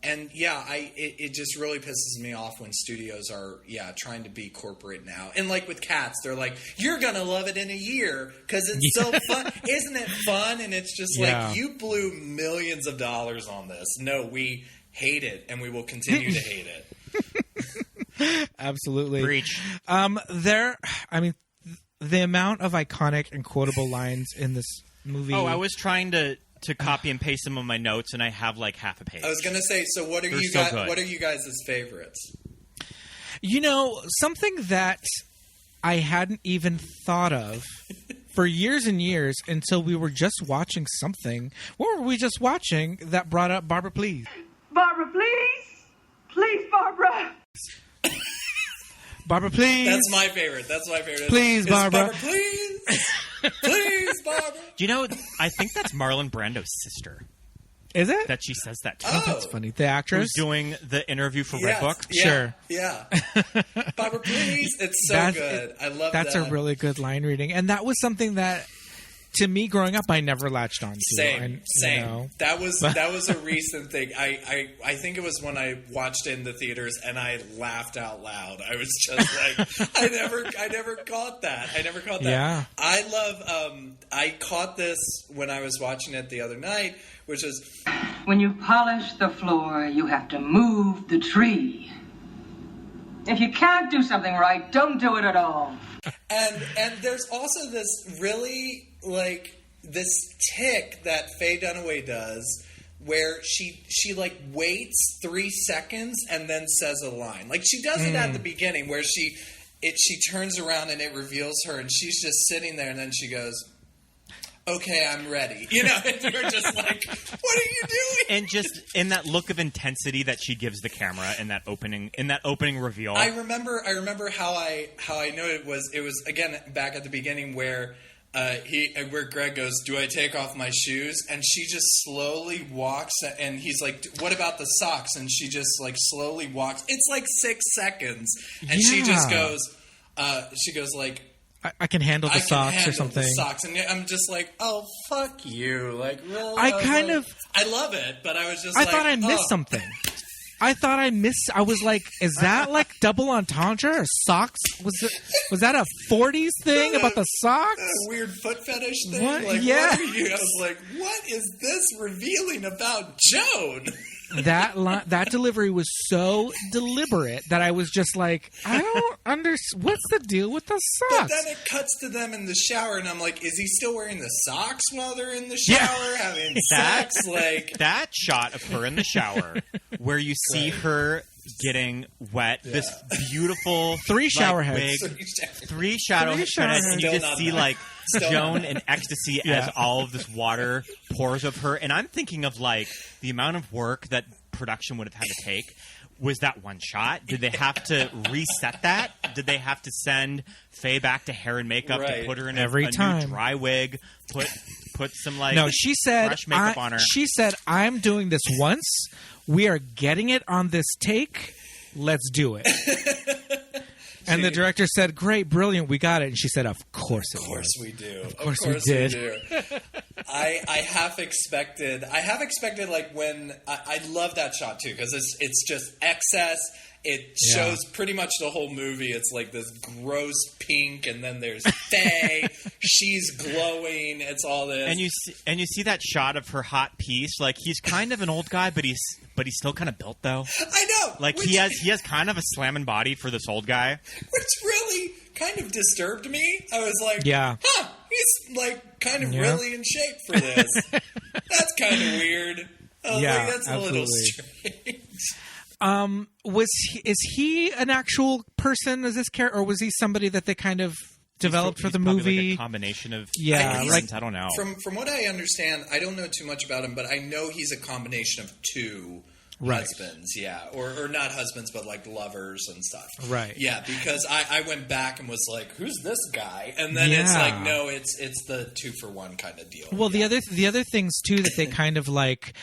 It just really pisses me off when studios are, trying to be corporate now. And like with Cats, they're like, you're going to love it in a year because it's so fun. Isn't it fun? And it's just like, you blew millions of dollars on this. No, we hate it, and we will continue to hate it. Absolutely. Preach. The amount of iconic and quotable lines in this movie. Oh, I was trying to copy and paste some of my notes, and I have like half a page. I was going to say, so what are you guys? What are you guys' favorites? Something that I hadn't even thought of for years and years until we were just watching something. What were we just watching that brought up Barbara, please? Barbara, please. Please, Barbara. Barbara, please. That's my favorite. Please, Barbara. Barbara, please. Please, Barbara. Do you know, I think that's Marlon Brando's sister. Is it? That she says that to. Oh, that's funny. The actress? Who's doing the interview for Red Book? Yeah, sure. Yeah. Barbara, please. It's so good. I love that. That's a really good line reading. And that was something that to me, growing up, I never latched on to. Same. You know, that was a recent thing. I think it was when I watched it in the theaters and I laughed out loud. I was just like, I never caught that. Yeah. I love. I caught this when I was watching it the other night, which is When you polish the floor, you have to move the tree. If you can't do something right, don't do it at all. And there's also this really, like, this tick that Faye Dunaway does where she like waits 3 seconds and then says a line. Like, she does it at the beginning where she turns around and it reveals her and she's just sitting there and then she goes, okay, I'm ready. You know, and you're just like, what are you doing? And just in that look of intensity that she gives the camera in that opening reveal. I remember how I know it was again back at the beginning where where Greg goes, do I take off my shoes? And she just slowly walks and he's like, what about the socks? And she just like slowly walks. It's like 6 seconds. And she just goes, like, I can handle the socks or something. The socks, and I'm just like, oh, fuck you! Like, really? I love it, but I was just. I thought I missed something. I was like, is that like double entendre or socks? Was that a 40s thing about the socks? A weird foot fetish thing? What? Like, yeah. What are you? I was like, what is this revealing about Joan? That delivery was so deliberate that I was just like, I don't understand. What's the deal with the socks? But then it cuts to them in the shower, and I'm like, is he still wearing the socks while they're in the shower having sex? Like that shot of her in the shower, where you see her getting wet. Yeah. This beautiful 3 shower heads, wig, 3 shadow heads, and you just see like Joan in ecstasy as all of this water pours of her. And I'm thinking of like the amount of work that production would have had to take. Was that one shot? Did they have to reset that? Did they have to send Faye back to hair and makeup to put her in a new dry wig? Put some like she said fresh makeup on her. She said, I'm doing this once. We are getting it on this take. Let's do it. And the director said, great, brilliant, we got it. And she said, of course we do. Of course we did. I half expected like when I love that shot too because it's just excess. It shows pretty much the whole movie. It's like this gross pink, and then there's Faye. She's glowing. It's all this. And you see that shot of her hot piece. Like he's kind of an old guy, but he's still kind of built though. I know. Like he has kind of a slamming body for this old guy, which really kind of disturbed me. I was like, he's like kind of really in shape for this. That's kind of weird. Like, that's absolutely. A little strange. Is he an actual person as this character, or was he somebody that they kind of developed for the movie? Like a combination of I don't know. From what I understand, I don't know too much about him, but I know he's a combination of 2 husbands, or not husbands, but like lovers and stuff, right? Yeah, because I went back and was like, who's this guy? And then it's like, no, it's the 2-for-1 kind of deal. Well, the other things too that they kind of like.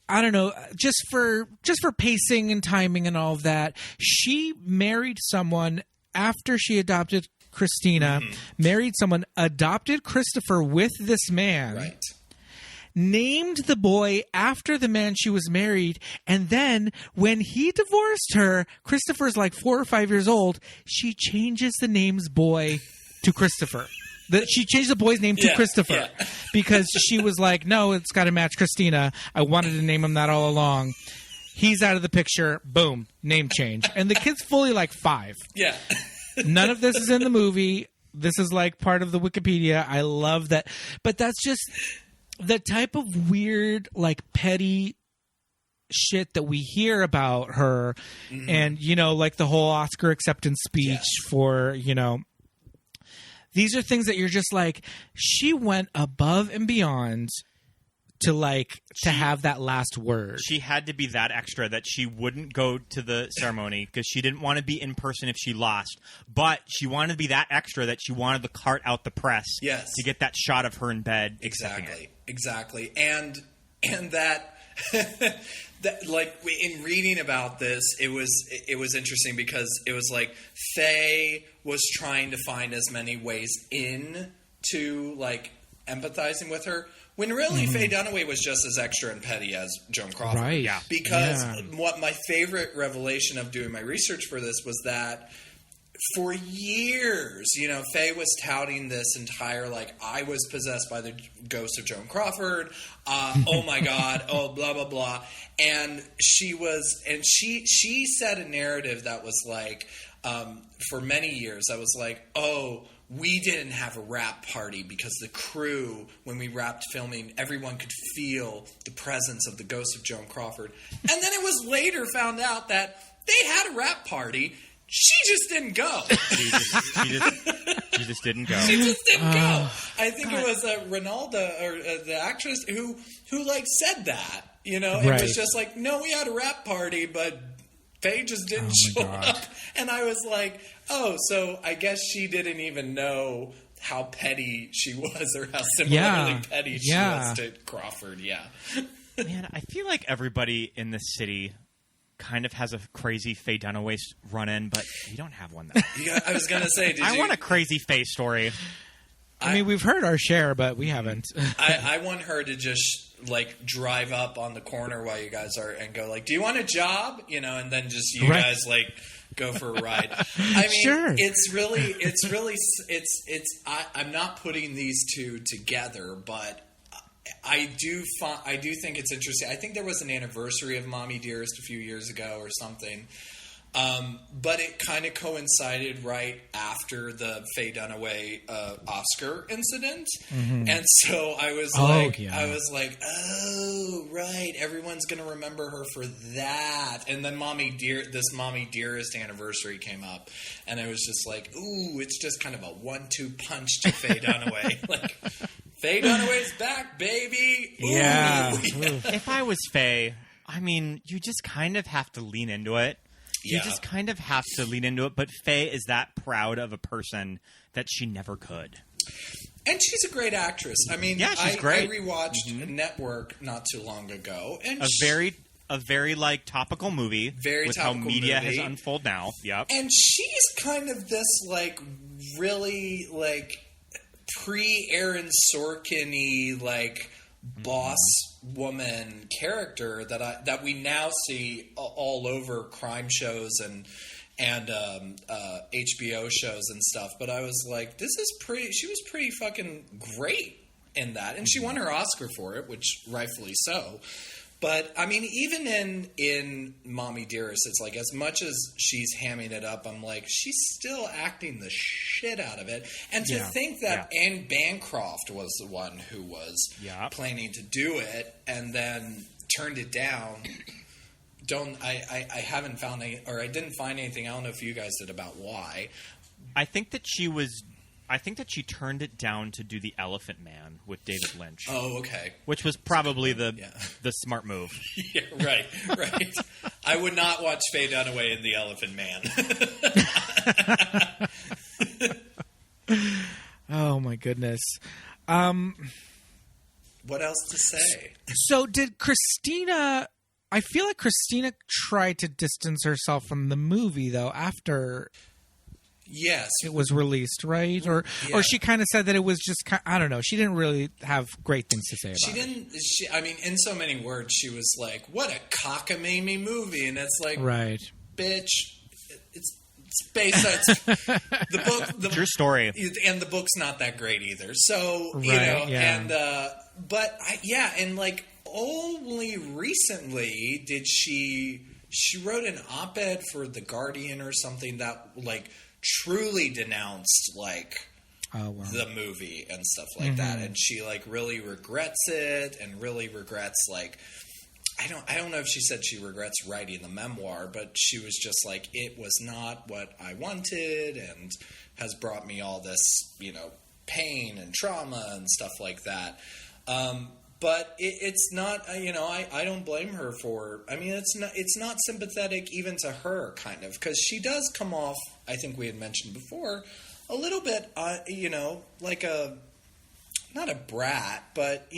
I don't know, just for pacing and timing and all of that, she married someone after she adopted Christina, married someone, adopted Christopher with this man, named the boy after the man she was married, and then when he divorced her, Christopher's like 4 or 5 years old, she changes the name's boy to Christopher. She changed the boy's name to Christopher because she was like, no, it's got to match Christina. I wanted to name him that all along. He's out of the picture. Boom. Name change. And the kid's fully like 5. Yeah. None of this is in the movie. This is like part of the Wikipedia. I love that. But that's just the type of weird, like petty shit that we hear about her. And, like the whole Oscar acceptance speech for, these are things that you're just like, she went above and beyond to have that last word. She had to be that extra that she wouldn't go to the ceremony because she didn't want to be in person if she lost. But she wanted to be that extra that she wanted to cart out the press to get that shot of her in bed. Exactly. And that... that, like in reading about this, it was interesting because it was like Faye was trying to find as many ways in to like empathizing with her. When really Faye Dunaway was just as extra and petty as Joan Crawford. Right. Yeah. Because what my favorite revelation of doing my research for this was that for years, Faye was touting this entire, I was possessed by the ghost of Joan Crawford. Oh my God. Oh, blah, blah, blah. And she said a narrative that was for many years, I was like, oh, we didn't have a wrap party because the crew, when we wrapped filming, everyone could feel the presence of the ghost of Joan Crawford. And then it was later found out that they had a wrap party. She just didn't go. She just didn't go. She just didn't go. I think it was Ronaldo, or the actress, who said that. It was just no, we had a wrap party, but Faye just didn't show up. And I was like, oh, so I guess she didn't even know how petty she was, or how similarly petty she was to Crawford. Yeah. Man, I feel like everybody in this city kind of has a crazy Faye Dunaway run-in, but we don't have one. I was going to say, I want a crazy Faye story. I mean, we've heard our share, but we haven't. I want her to just drive up on the corner while you guys are and go do you want a job? And then just you guys go for a ride. I mean, sure. I'm not putting these two together, but I do think it's interesting. I think there was an anniversary of Mommie Dearest a few years ago or something. But it kind of coincided right after the Faye Dunaway Oscar incident, and so I was oh right, everyone's gonna remember her for that. And then this Mommie Dearest anniversary came up, and I was just ooh, it's just kind of a 1-2 punch to Faye Dunaway, Faye Dunaway's back, baby. Ooh. Yeah. If I was Faye, I mean, you just kind of have to lean into it. You just kind of have to lean into it, but Faye is that proud of a person that she never could. And she's a great actress. I mean, she's great. I rewatched Network not too long ago, and a very topical movie with how media has unfolded now. Yep. And she's kind of this really pre-Aaron Sorkin-y boss woman character that we now see all over crime shows and HBO shows and stuff. But I was like, she was pretty fucking great in that. And she won her Oscar for it, which rightfully so. But, I mean, even in Mommie Dearest, it's as much as she's hamming it up, I'm she's still acting the shit out of it. And to think that Anne Bancroft was the one who was planning to do it and then turned it down. I haven't found any, or I didn't find anything. I don't know if you guys did about why. I think that she turned it down to do The Elephant Man with David Lynch. Oh, okay. Which was probably the smart move. Yeah, right. I would not watch Faye Dunaway in The Elephant Man. Oh, my goodness. What else to say? So did Christina... I feel like Christina tried to distance herself from the movie, though, after... Yes, it was released, right? Or she kind of said that it was just I don't know. She didn't really have great things to say about it. I mean, in so many words, she was like, "What a cockamamie movie," and it's right, bitch. It's based on the book. True story, and the book's not that great either. So and only recently did she wrote an op-ed for The Guardian or something that truly denounced the movie and stuff like that, and she really regrets it and really regrets I don't know if she said she regrets writing the memoir, but she was just it was not what I wanted and has brought me all this pain and trauma and stuff like that. But it's not, I don't blame her for. I mean, it's not sympathetic even to her, kind of, because she does come off. I think we had mentioned before, a little bit, like not a brat, but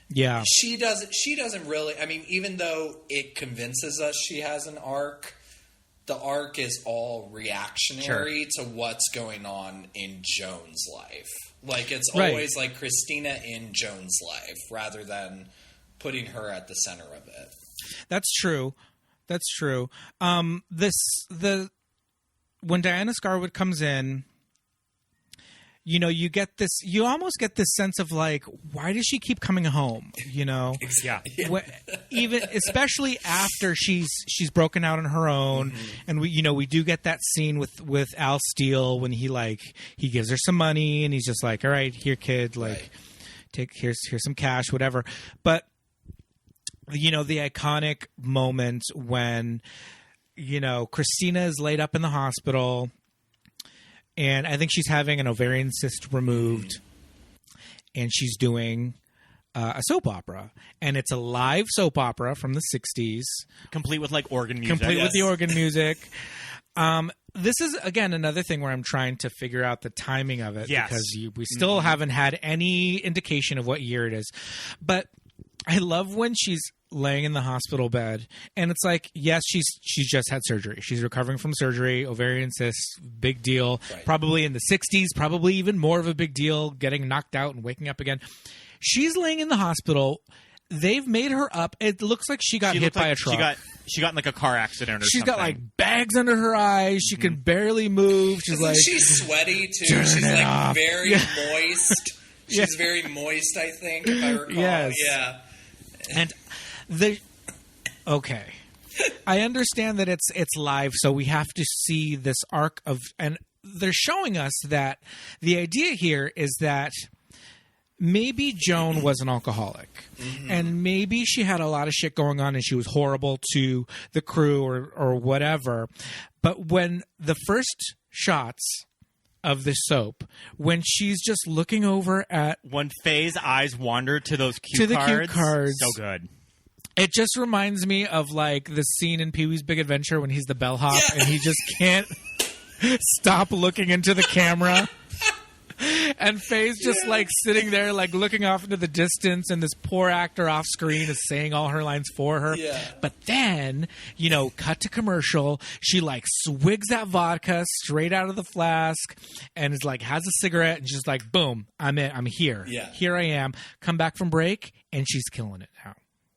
yeah. She doesn't really. I mean, even though it convinces us she has an arc, the arc is all reactionary to what's going on in Joan's life. Like, it's always like Christina in Joan's life rather than putting her at the center of it. That's true. When Diana Scarwood comes in, you know, you almost get this sense of like, why does she keep coming home? You know, even especially after she's broken out on her own, and we do get that scene with Al Steele when he gives her some money and he's just like, all right, here, kid, like, here's some cash, whatever. But you know, the iconic moment when, you know, Christina is laid up in the hospital. And I think she's having an ovarian cyst removed, and she's doing a soap opera. And it's a live soap opera from the 60s. Complete with, like, organ music. With the organ music. This is, again, another thing where I'm trying to figure out the timing of it. Yes. Because we still haven't had any indication of what year it is. But I love when she's laying in the hospital bed, and it's like, yes, she's just had surgery. She's recovering from surgery, ovarian cyst, big deal. Right. Probably in the 60s, probably even more of a big deal, getting knocked out and waking up again. She's laying in the hospital. They've made her up. It looks like she got hit by a truck. She got in like a car accident or something. She's got like bags under her eyes. She can barely move. She's sweaty too. She's like very moist. She's very moist, I think, if I recall. Yes. Yeah. And I understand that it's live, so we have to see this arc of, and they're showing us that the idea here is that maybe Joan was an alcoholic, and maybe she had a lot of shit going on and she was horrible to the crew or whatever. But when the first shots of the soap, when she's just looking over at, when Faye's eyes wander to those cue cards, so good. It just reminds me of like the scene in Pee-wee's Big Adventure when he's the bellhop and he just can't stop looking into the camera. And Faye's just like sitting there like looking off into the distance, and this poor actor off screen is saying all her lines for her. Yeah. But then, you know, cut to commercial, she like swigs that vodka straight out of the flask and is like, has a cigarette, and she's like, boom, I'm here. Yeah. Here I am. Come back from break, and she's killing it now.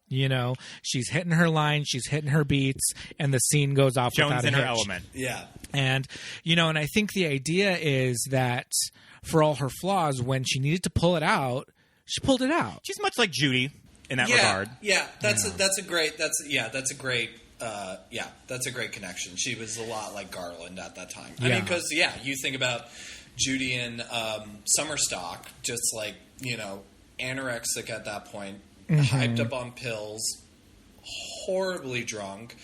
You know, she's hitting her lines, she's hitting her beats, and the scene goes off Joan's without a in her hitch. element. Yeah. And, you know, and I think the idea is that for all her flaws, when she needed to pull it out, she pulled it out. She's much like Judy in that regard. Yeah, that's a great connection. She was a lot like Garland at that time. I mean, because you think about Judy in Summer Stock, just like, you know, anorexic at that point, hyped up on pills, horribly drunk,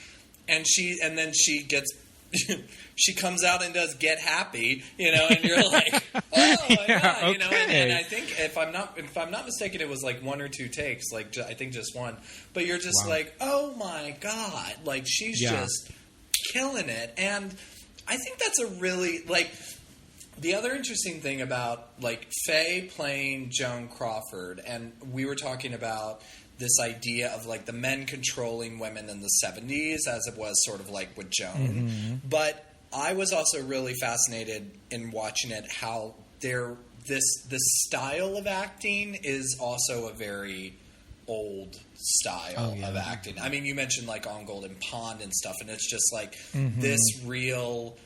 and then she gets. She comes out and does Get Happy, you know, and you're like, oh my God, you know, and I think if I'm not mistaken, it was like one or two takes, like I think just one, but you're just like, oh my God, like she's just killing it. And I think that's a really, like, the other interesting thing about like Faye playing Joan Crawford, and we were talking about this idea of like the men controlling women in the 70s as it was sort of like with Joan. But I was also really fascinated in watching it how this style of acting is also a very old style of acting. I mean, you mentioned like On Golden Pond and stuff, and it's just like this real,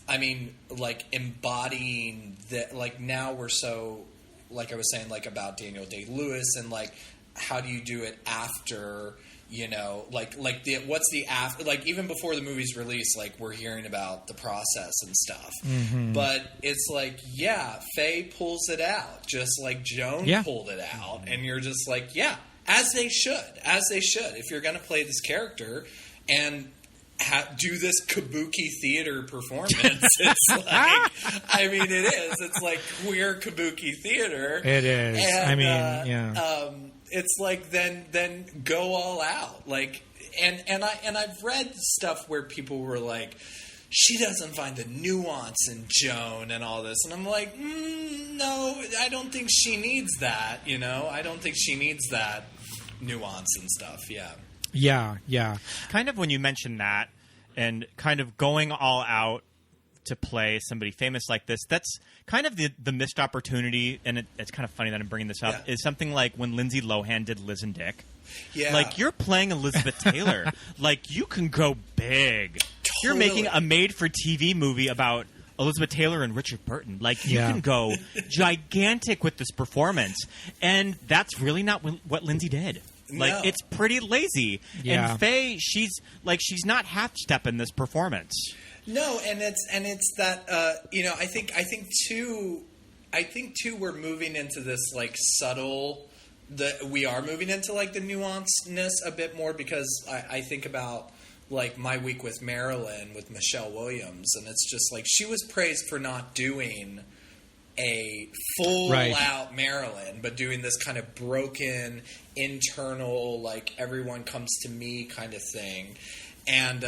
I mean, like embodying that, like now we're so, like I was saying, like about Daniel Day-Lewis and like, how do you do it after, you know, what's the after, like even before the movie's released, like we're hearing about the process and stuff. But it's like, Faye pulls it out just like Joan pulled it out, and you're just like, as they should. If you're going to play this character and do this kabuki theater performance, it's like, I mean, it is. It's like queer kabuki theater. It is. And, I mean, it's like then go all out, like, and I've read stuff where people were like, she doesn't find the nuance in Joan and all this, and I'm like, no, I don't think she needs that. You know, I don't think she needs that nuance and stuff. Yeah. Yeah. Kind of when you mention that, and kind of going all out to play somebody famous like this. That's kind of the missed opportunity, and it's kind of funny that I'm bringing this up, is something like when Lindsay Lohan did Liz and Dick. Yeah. Like, you're playing Elizabeth Taylor. Like, you can go big. Totally. You're making a made-for-TV movie about Elizabeth Taylor and Richard Burton. Like, you can go gigantic with this performance. And that's really not what Lindsay did. Like, it's pretty lazy. Yeah. And Faye, she's not half-stepping this performance. No, and it's that I think too we're moving into this like subtle. We are moving into like the nuancedness a bit more, because I think about like My Week with Marilyn with Michelle Williams, and it's just like she was praised for not doing a full out Marilyn, but doing this kind of broken internal, like everyone comes to me kind of thing, and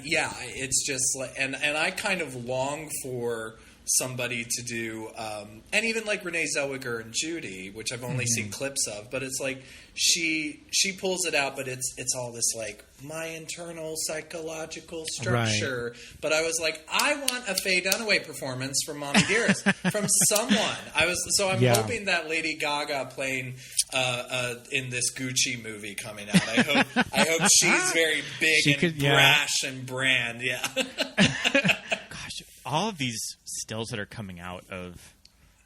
yeah, it's just like, and I kind of long for somebody to do, and even like Renee Zellweger and Judy, which I've only seen clips of, but it's like she pulls it out, but it's all this like my internal psychological structure. Right. But I was like, I want a Faye Dunaway performance from Mommie Dearest from someone. I'm hoping that Lady Gaga playing in this Gucci movie coming out. I hope she's very big brash and brand. Yeah. Gosh, all of these stills that are coming out of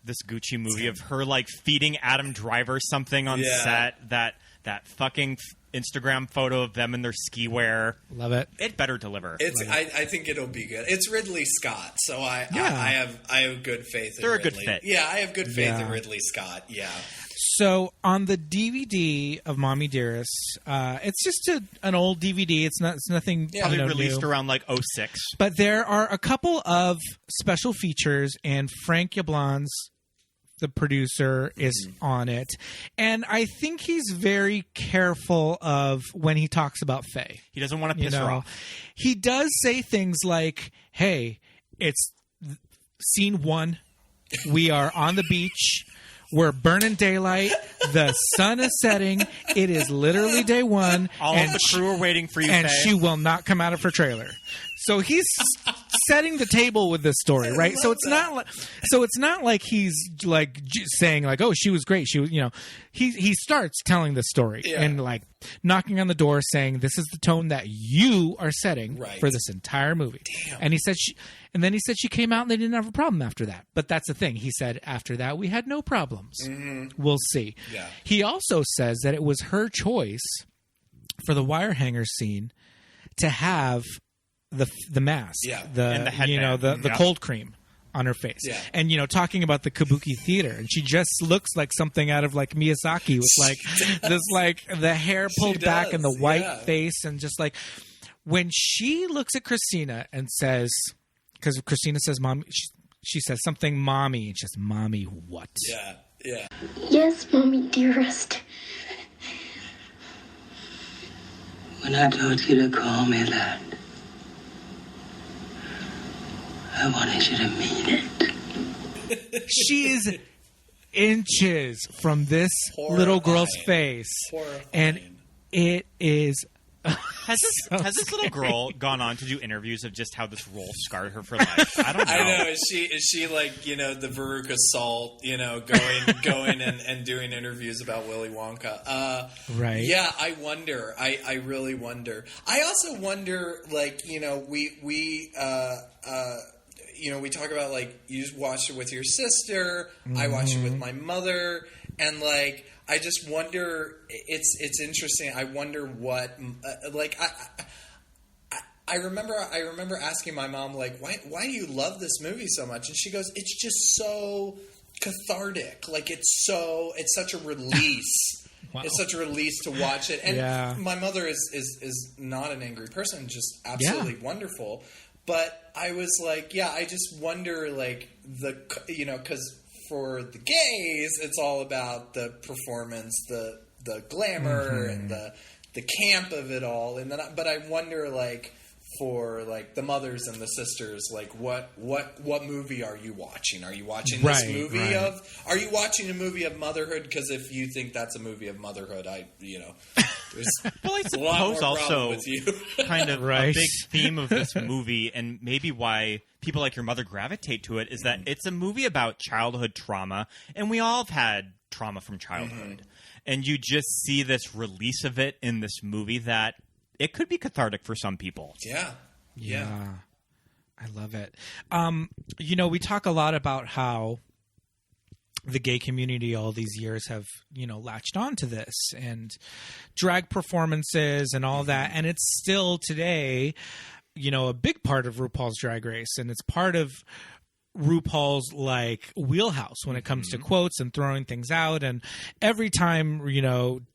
this Gucci movie of her like feeding Adam Driver something on set, that fucking Instagram photo of them in their ski wear. Love it. It better deliver. I think it'll be good. It's Ridley Scott, so I have good faith in Ridley. They're a good fit. Yeah, I have good faith in Ridley Scott. Yeah. So on the DVD of Mommie Dearest, it's just an old DVD. It's nothing. Probably released new. Around like 06. But there are a couple of special features, and Frank Yablans, the producer, is on it. And I think he's very careful of when he talks about Faye. He doesn't want to piss her off. He does say things like, hey, it's scene 1. We are on the beach. We're burning daylight. The sun is setting. It is literally day 1. All of the crew are waiting for you, and Faye. she will not come out of her trailer. So he's setting the table with this story, right? So it's not like he's like saying like, "Oh, she was great." She was, he starts telling the story and like knocking on the door, saying, "This is the tone that you are setting for this entire movie." Damn. And then he said she came out and they didn't have a problem after that. But that's the thing. He said after that we had no problems. Mm-hmm. We'll see. Yeah. He also says that it was her choice for the wire hanger scene to have the mask, and the headband. The cold cream on her face, and talking about the Kabuki theater, and she just looks like something out of like Miyazaki with like this like the hair pulled back and the white face, and just like when she looks at Christina and says, because Christina says "Mommy," she says something "Mommy," and she says "Mommy what?" Yeah. Yes, Mommie Dearest. When I told you to call me that, I wanted you to mean it. She is inches from this little girl's face. And it is... Has this little girl gone on to do interviews of just how this role scarred her for life? I don't know. I know. Is she like, the Veruca Salt, going and doing interviews about Willy Wonka? Right. Yeah, I wonder. I really wonder. I also wonder, like, we talk about, like, you watched it with your sister, I watched it with my mother, and, like, I just wonder, it's interesting, I wonder what, I remember asking my mom, like, why do you love this movie so much? And she goes, it's just so cathartic, like, it's such a release. Wow. It's such a release to watch it. And my mother is not an angry person, just absolutely wonderful. But I was like, I just wonder, like, because for the gays, it's all about the performance, the glamour, and the camp of it all. And then, but I wonder, like, for like the mothers and the sisters, like what movie are you watching? Are you watching this movie are you watching a movie of motherhood? Because if you think that's a movie of motherhood, there's well, I a lot more suppose also with you. kind of a big theme of this movie, and maybe why people like your mother gravitate to it, is that it's a movie about childhood trauma, and we all have had trauma from childhood, and you just see this release of it in this movie that it could be cathartic for some people. Yeah. I love it. We talk a lot about how the gay community all these years have, latched on to this and drag performances and all that. And it's still today, a big part of RuPaul's Drag Race. And it's part of RuPaul's wheelhouse when it comes to quotes and throwing things out. And every time,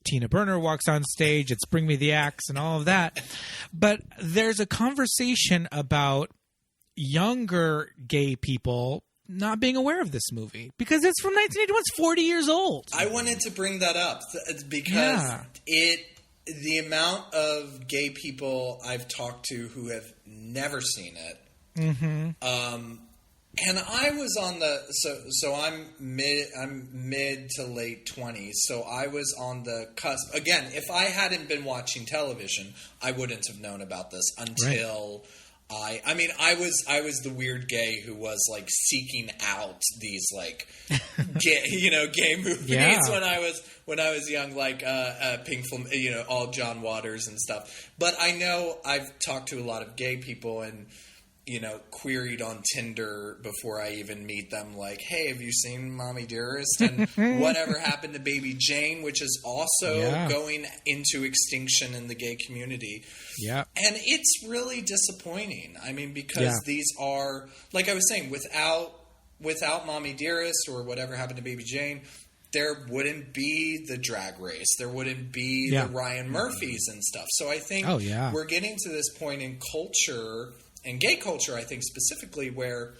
Tina Burner walks on stage, it's bring me the axe and all of that. But there's a conversation about younger gay people not being aware of this movie because it's from 1981. It's 40 years old. I wanted to bring that up because the amount of gay people I've talked to who have never seen it, and I was on so I'm mid to late 20s, so I was on the cusp. Again, if I hadn't been watching television, I wouldn't have known about this until I was the weird gay who was like seeking out these like gay movies when I was young, like Pink all John Waters and stuff. But I know I've talked to a lot of gay people and queried on Tinder before I even meet them, like, hey, have you seen Mommie Dearest? And whatever happened to Baby Jane, which is also going into extinction in the gay community. Yeah. And it's really disappointing. I mean, because these are, like I was saying, without Mommie Dearest or whatever happened to Baby Jane, there wouldn't be the Drag Race. There wouldn't be the Ryan Murphys and stuff. So I think we're getting to this point in culture, and gay culture, I think specifically, where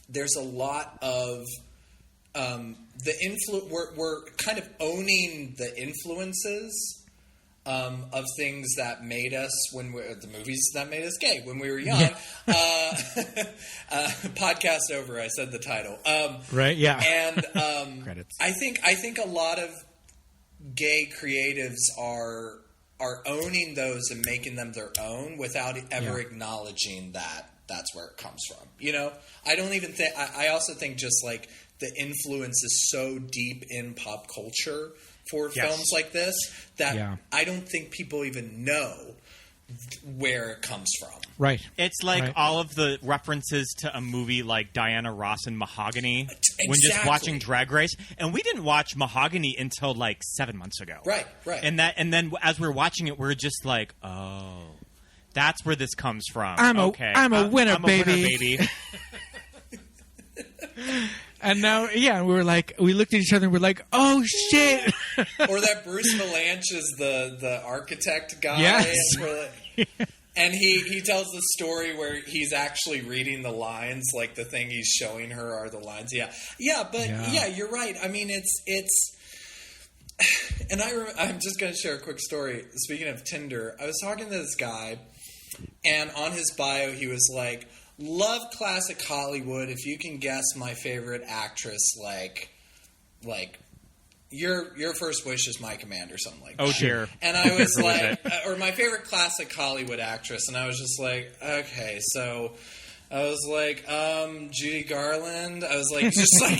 there's a lot of we're kind of owning the influences of things that made us the movies that made us gay when we were young. Podcast over. I said the title. Right. Yeah. And credits. I think a lot of gay creatives are owning those and making them their own without ever acknowledging that that's where it comes from. I don't even think. I also think just like the influence is so deep in pop culture for films like this that I don't think people even know where it comes from. Right. It's like all of the references to a movie like Diana Ross and Mahogany when just watching Drag Race. And we didn't watch Mahogany until like 7 months ago. Right. And then as we're watching it, we're just like, oh, that's where this comes from. I'm a winner, baby. And now, we looked at each other and we're like, oh, shit. Or that Bruce Valanche is the architect guy. Yes. And he tells the story where he's actually reading the lines, like the thing he's showing her are the lines. But you're right. I mean, it's and I'm just going to share a quick story. Speaking of Tinder, I was talking to this guy, and on his bio, he was like, love classic Hollywood. If you can guess my favorite actress, like your first wish is my command or something like that. Oh, dear. And I was like, or my favorite classic Hollywood actress. And I was just like, okay, so I was like, Judy Garland. I was like, just like,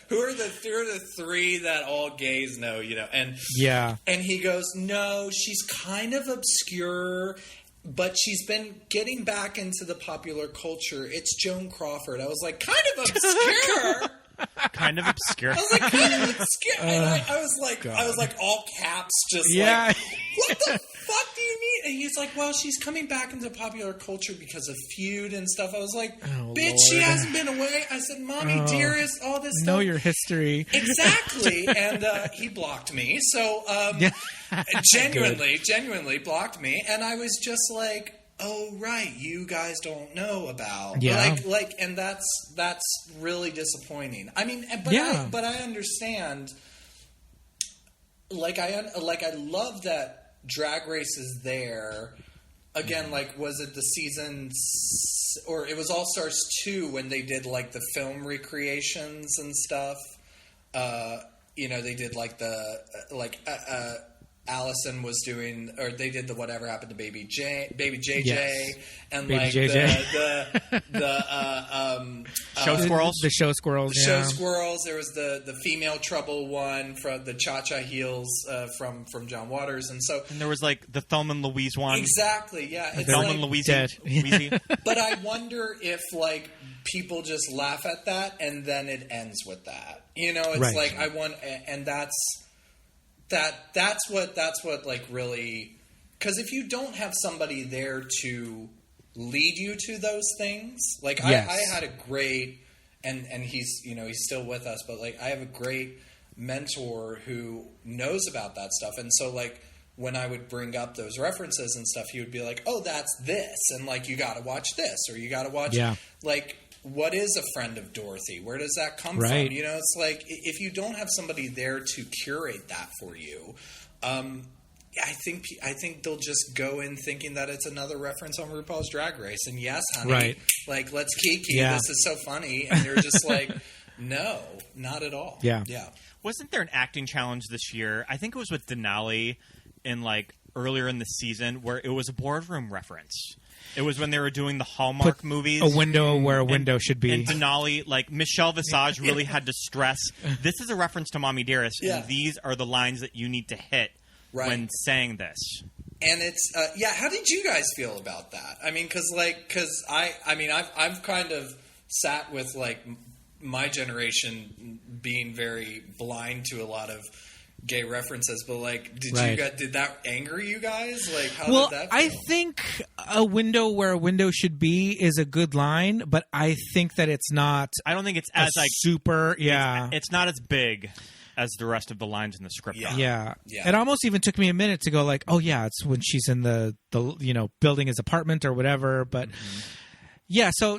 who are the three that all gays know, and and he goes, no, she's kind of obscure, but she's been getting back into the popular culture. It's Joan Crawford. I was like, kind of obscure. Kind of obscure. I was like, kind of obscure. And I was like, all caps, just like, what the fuck do you mean? And he's like, well, she's coming back into popular culture because of Feud and stuff. I was like, bitch, Lord. She hasn't been away. I said, Mommie Dearest, all this stuff. Know your history. Exactly. And he blocked me. So genuinely blocked me. And I was just like, oh, right, you guys don't know about. And that's really disappointing. I mean, but I understand. I love that Drag Race is there. again, like, was it the season, or it was All Stars 2 when they did, like, the film recreations and stuff. They did, like, Allison was doing, or they did the Whatever Happened to Baby JJ, yes. and Baby like JJ. the Show Squirrels. The Show Squirrels. Show Squirrels. There was the Female Trouble one from the Cha Cha Heels from John Waters, and there was like the Thelma and Louise one. Exactly. Yeah. It's Thelma and Louise. But I wonder if like people just laugh at that and then it ends with that. It's right. like I want, and that's what like really, because if you don't have somebody there to lead you to those things, like yes. I had a great, and he's he's still with us, but like I have a great mentor who knows about that stuff, and so like when I would bring up those references and stuff, he would be like, oh, that's this, and like you got to watch this, or you got to watch like. What is a friend of Dorothy? Where does that come from? It's like if you don't have somebody there to curate that for you, I think they'll just go in thinking that it's another reference on RuPaul's Drag Race. And yes, honey, right. like let's kiki. Yeah. This is so funny, and you're just like, no, not at all. Yeah. Wasn't there an acting challenge this year? I think it was with Denali in like earlier in the season where it was a boardroom reference. It was when they were doing the Hallmark movies. A window where a window should be. And Denali, like Michelle Visage really had to stress, this is a reference to Mommie Dearest, and these are the lines that you need to hit when saying this. And it's, how did you guys feel about that? I mean, because I've kind of sat with, like, my generation being very blind to a lot of gay references, but like, did that anger you guys? Like, how did that feel? I think a window where a window should be is a good line, but I think that it's not. I don't think it's as like super. Yeah, it's not as big as the rest of the lines in the script. Yeah. It almost even took me a minute to go like, oh yeah, it's when she's in the building his apartment or whatever. But so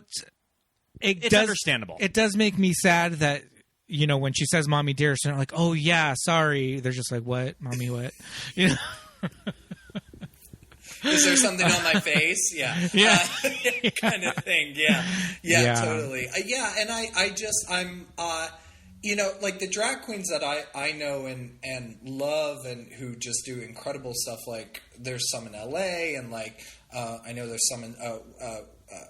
it's understandable. It does make me sad that. When she says "Mommie Dearest," and they're like, "Oh yeah, sorry." They're just like, "What, Mommy? What?" Is there something on my face? Yeah, kind of thing. Yeah, totally. And I'm like the drag queens that I know and love and who just do incredible stuff. Like there's some in LA, and like I know there's some in.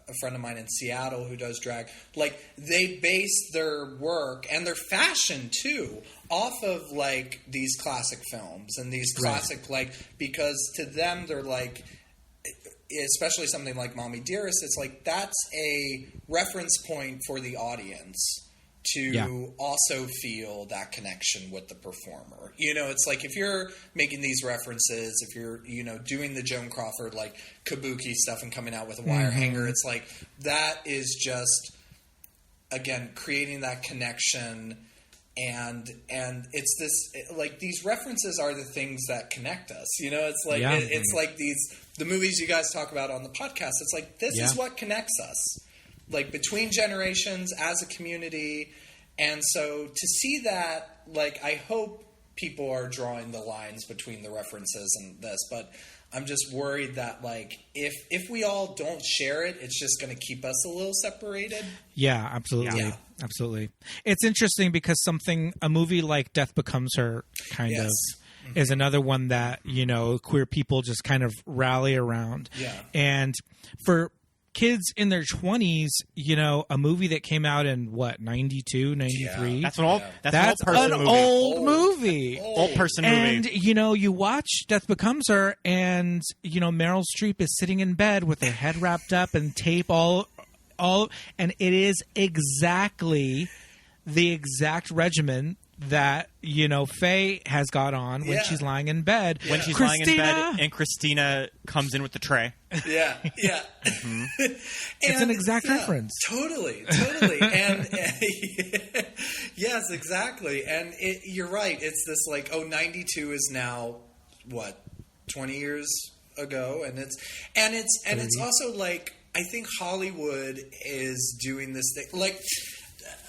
A friend of mine in Seattle who does drag, like they base their work and their fashion too off of like these classic films and these classic because to them they're like, especially something like Mommie Dearest, it's like that's a reference point for the audience to also feel that connection with the performer. It's like if you're making these references, if you're, doing the Joan Crawford, like, kabuki stuff and coming out with a wire hanger, it's like that is just, again, creating that connection. And it's this, like, these references are the things that connect us. It's like, it's like the movies you guys talk about on the podcast. It's like, this is what connects us. Like between generations as a community. And so to see that, like, I hope people are drawing the lines between the references and this, but I'm just worried that like, if we all don't share it, it's just going to keep us a little separated. Yeah, absolutely. Yeah. Absolutely. It's interesting because a movie like Death Becomes Her kind of is another one that, queer people just kind of rally around. Yeah. And for kids in their 20s, a movie that came out in 92, 93. Yeah. That's an old movie. Old person movie. And you watch Death Becomes Her, and Meryl Streep is sitting in bed with her head wrapped up and tape all, and it is exactly the exact regimen that Faye has got on when she's lying in bed. When she's lying in bed, and Christina comes in with the tray. Yeah. It's an exact reference. Totally. And yes, exactly. And you're right. It's this like, 92 is now what, 20 years ago, and it's also like I think Hollywood is doing this thing like.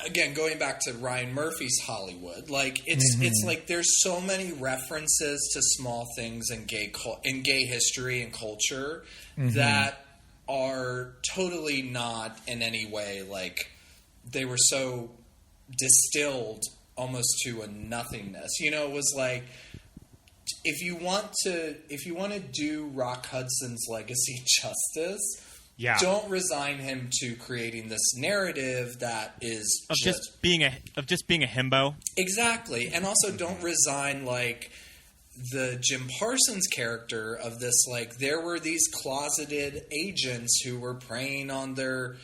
again, going back to Ryan Murphy's Hollywood, like it's like there's so many references to small things in gay history and culture that are totally not in any way like they were so distilled almost to a nothingness. You know, it was like if you want to do Rock Hudson's legacy justice, don't resign him to creating this narrative that is just being a himbo. Exactly. And also don't resign like the Jim Parsons character of this, like there were these closeted agents who were preying on their,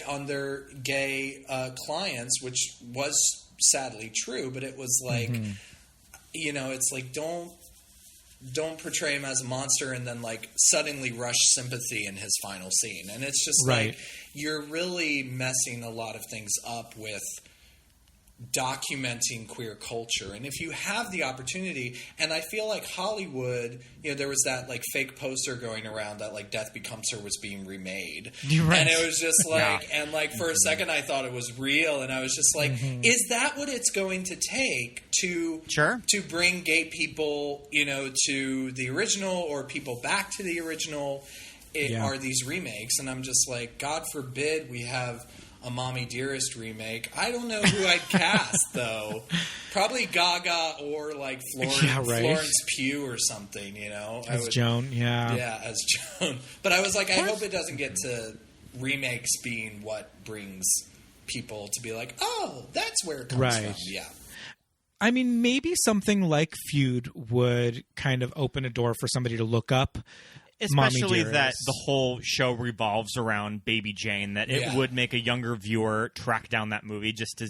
on their gay clients, which was sadly true, but it was like, it's like don't portray him as a monster and then like suddenly rush sympathy in his final scene. And it's just like you're really messing a lot of things up with documenting queer culture. And if you have the opportunity, and I feel like Hollywood, there was that like fake poster going around that like Death Becomes Her was being remade. And it was just like, and like for a second I thought it was real, and I was just like, is that what it's going to take to bring gay people, to the original, or people back to the original? Are these remakes? And I'm just like, God forbid we have a Mommie Dearest remake. I don't know who I'd cast though. Probably Gaga or like Florence Pugh or something. As Joan, as Joan. But I was like, I hope it doesn't get to remakes being what brings people to be like, oh, that's where it comes from. Yeah. I mean, maybe something like Feud would kind of open a door for somebody to look up. Especially that the whole show revolves around Baby Jane, that it would make a younger viewer track down that movie just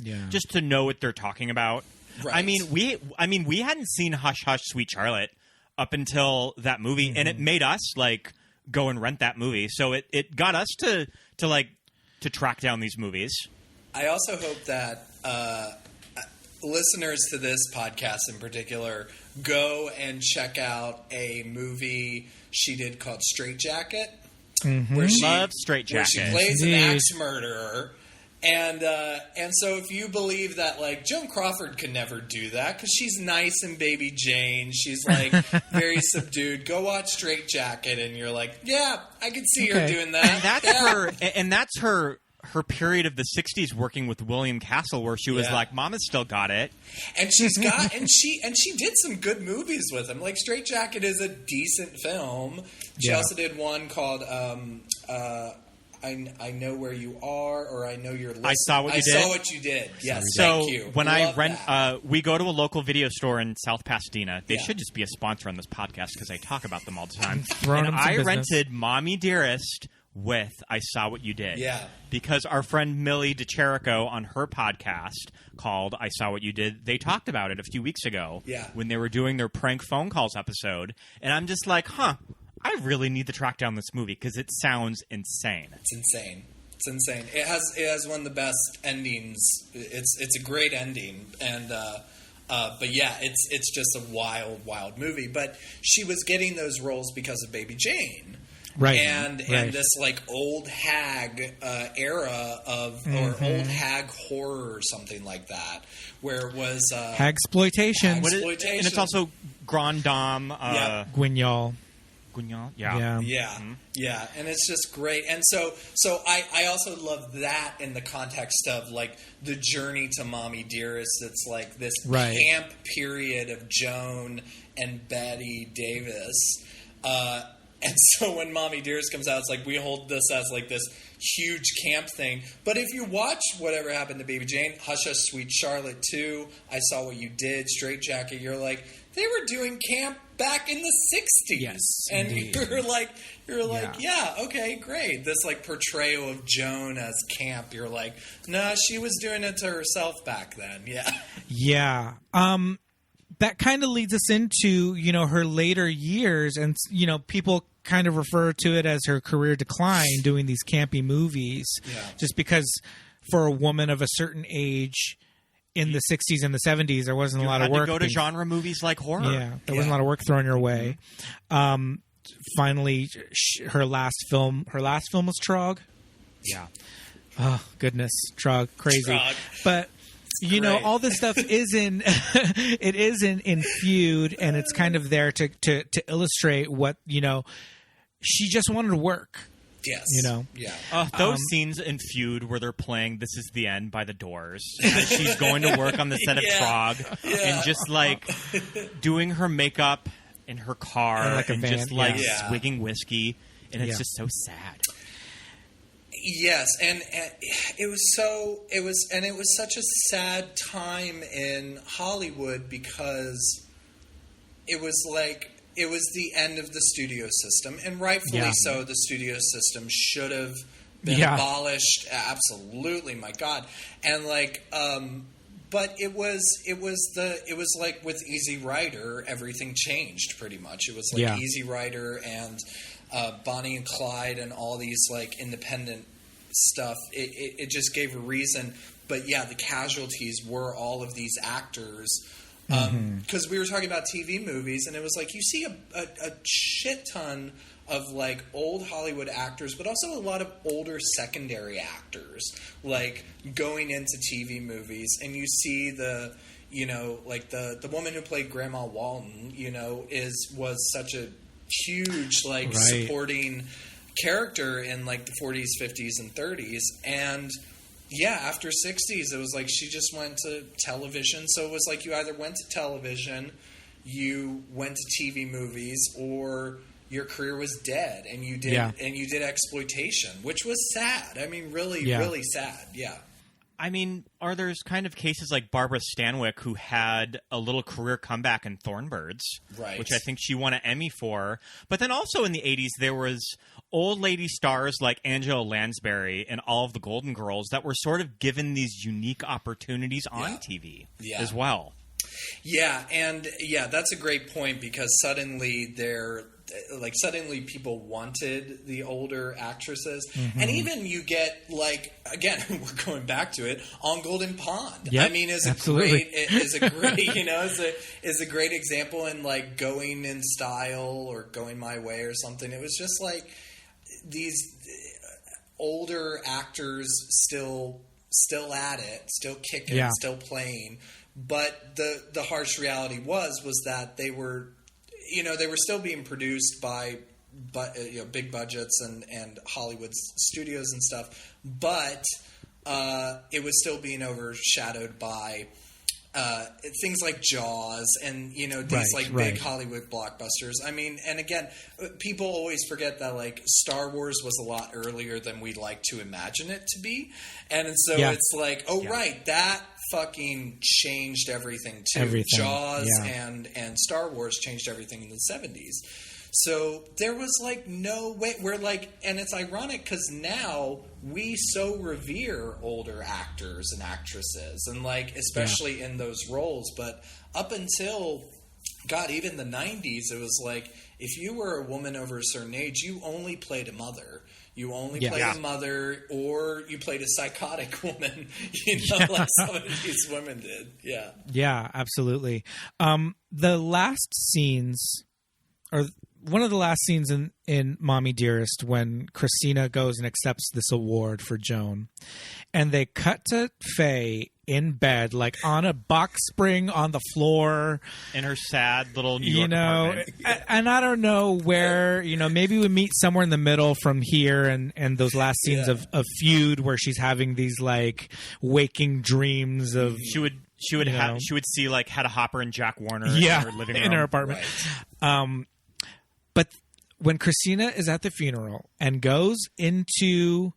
to know what they're talking about. Right. I mean, we hadn't seen Hush Hush Sweet Charlotte up until that movie, and it made us like go and rent that movie. So it got us to track down these movies. I also hope that listeners to this podcast in particular go and check out a movie she did called Straight Jacket, where she plays an axe murderer, and so if you believe that like Joan Crawford could never do that because she's nice and Baby Jane, she's like very subdued. Go watch Straight Jacket, and you're like, yeah, I could see her doing that. And that's her period of the 60s working with William Castle, where she was like, Mama's still got it. And she's got and she did some good movies with him. Like Straight Jacket is a decent film. She also did one called I Know Where You Are, or I Know You're Listening. I Saw What You Did. Yes, so thank you. When I rent we go to a local video store in South Pasadena. They should just be a sponsor on this podcast because I talk about them all the time. And I rented Mommie Dearest with I Saw What You Did. Yeah. Because our friend Millie DeCherico on her podcast called I Saw What You Did, they talked about it a few weeks ago when they were doing their prank phone calls episode. And I'm just like, I really need to track down this movie because it sounds insane. It's insane. It has one of the best endings. It's a great ending. And but yeah, it's just a wild movie. But she was getting those roles because of Baby Jane. Right. And this like old hag era of or old hag horror or something like that, where it was hagsploitation. And it's also Grand Dame Guignol. Yeah. And it's just great. And so I also love that in the context of like the journey to Mommie Dearest. It's like this camp period of Joan and Betty Davis. And so when Mommie Dearest comes out, it's like we hold this as like this huge camp thing. But if you watch Whatever Happened to Baby Jane, Hush Hush Sweet Charlotte 2, I Saw What You Did, Straight Jacket, you're like, they were doing camp back in the 60s. Yes, and indeed. you're like, yeah, okay, great. This like portrayal of Joan as camp, you're like, nah, she was doing it to herself back then. Yeah. Yeah. That kind of leads us into, her later years, and, people kind of refer to it as her career decline doing these campy movies, just because for a woman of a certain age in the 60s and the 70s, there wasn't a lot of work. You had to go to genre movies like horror. Yeah, there wasn't a lot of work thrown your way. Finally, her last film was Trog. Yeah. Oh, goodness. Trog. Crazy. Trog. But, you know, Great. all this stuff is in it is in Feud, and it's kind of there to illustrate what, you know, she just wanted to work. Yes. You know? Yeah. Those scenes in Feud where they're playing This Is the End by the Doors. And she's going to work on the set of Trog and just like doing her makeup in her car like and just like swigging whiskey. And it's Yeah. just so sad. Yes, and it was such a sad time in Hollywood because it was the end of the studio system, and rightfully so. The studio system should have been abolished. Absolutely, my God. And but it was like with Easy Rider, everything changed pretty much. It was like Easy Rider and Bonnie and Clyde and all these like independent stuff. It just gave a reason. But yeah, the casualties were all of these actors. Because we were talking about TV movies, and it was like you see a shit ton of like old Hollywood actors, but also a lot of older secondary actors like going into TV movies, and you see the the woman who played Grandma Walton, was such a huge supporting character in like the 40s, 50s, and 30s, and after 60s, it was like she just went to television. So it was like you either went to television, you went to TV movies, or your career was dead, and you did exploitation, which was sad. I mean, really sad. Yeah. I mean, are there kind of cases like Barbara Stanwyck, who had a little career comeback in Thornbirds, which I think she won an Emmy for. But then also in the 80s, there was old lady stars like Angela Lansbury and all of the Golden Girls that were sort of given these unique opportunities on TV as well. Yeah, and that's a great point, because suddenly people wanted the older actresses, and even you get again, we're going back to it on Golden Pond. I mean, is a great is a great example in like Going in Style or Going My Way or something. It was just like these older actors still at it, still kicking, still playing, but the harsh reality was that they were still being produced by big budgets and Hollywood studios and stuff, but it was still being overshadowed by things like Jaws and these big Hollywood blockbusters. I mean, and again, people always forget that like Star Wars was a lot earlier than we'd like to imagine it to be, and so it's like, right, that fucking changed everything too. Jaws and Star Wars changed everything in the 70s. So there was like no way. We're like, and it's ironic because now we so revere older actors and actresses, and like especially in those roles. But up until even the 90s, it was like if you were a woman over a certain age, you only played a mother. You only played a mother, or you played a psychotic woman, like some of these women did. Yeah. Yeah, absolutely. The last scenes, or one of the last scenes in Mommie Dearest, when Christina goes and accepts this award for Joan, and they cut to Faye in bed, like on a box spring on the floor, in her sad little New York apartment. And I don't know where, maybe we meet somewhere in the middle from here and those last scenes of Feud, where she's having these like waking dreams of she would see like Hedda Hopper and Jack Warner in her living room, in her apartment. Right. But when Christina is at the funeral and goes in to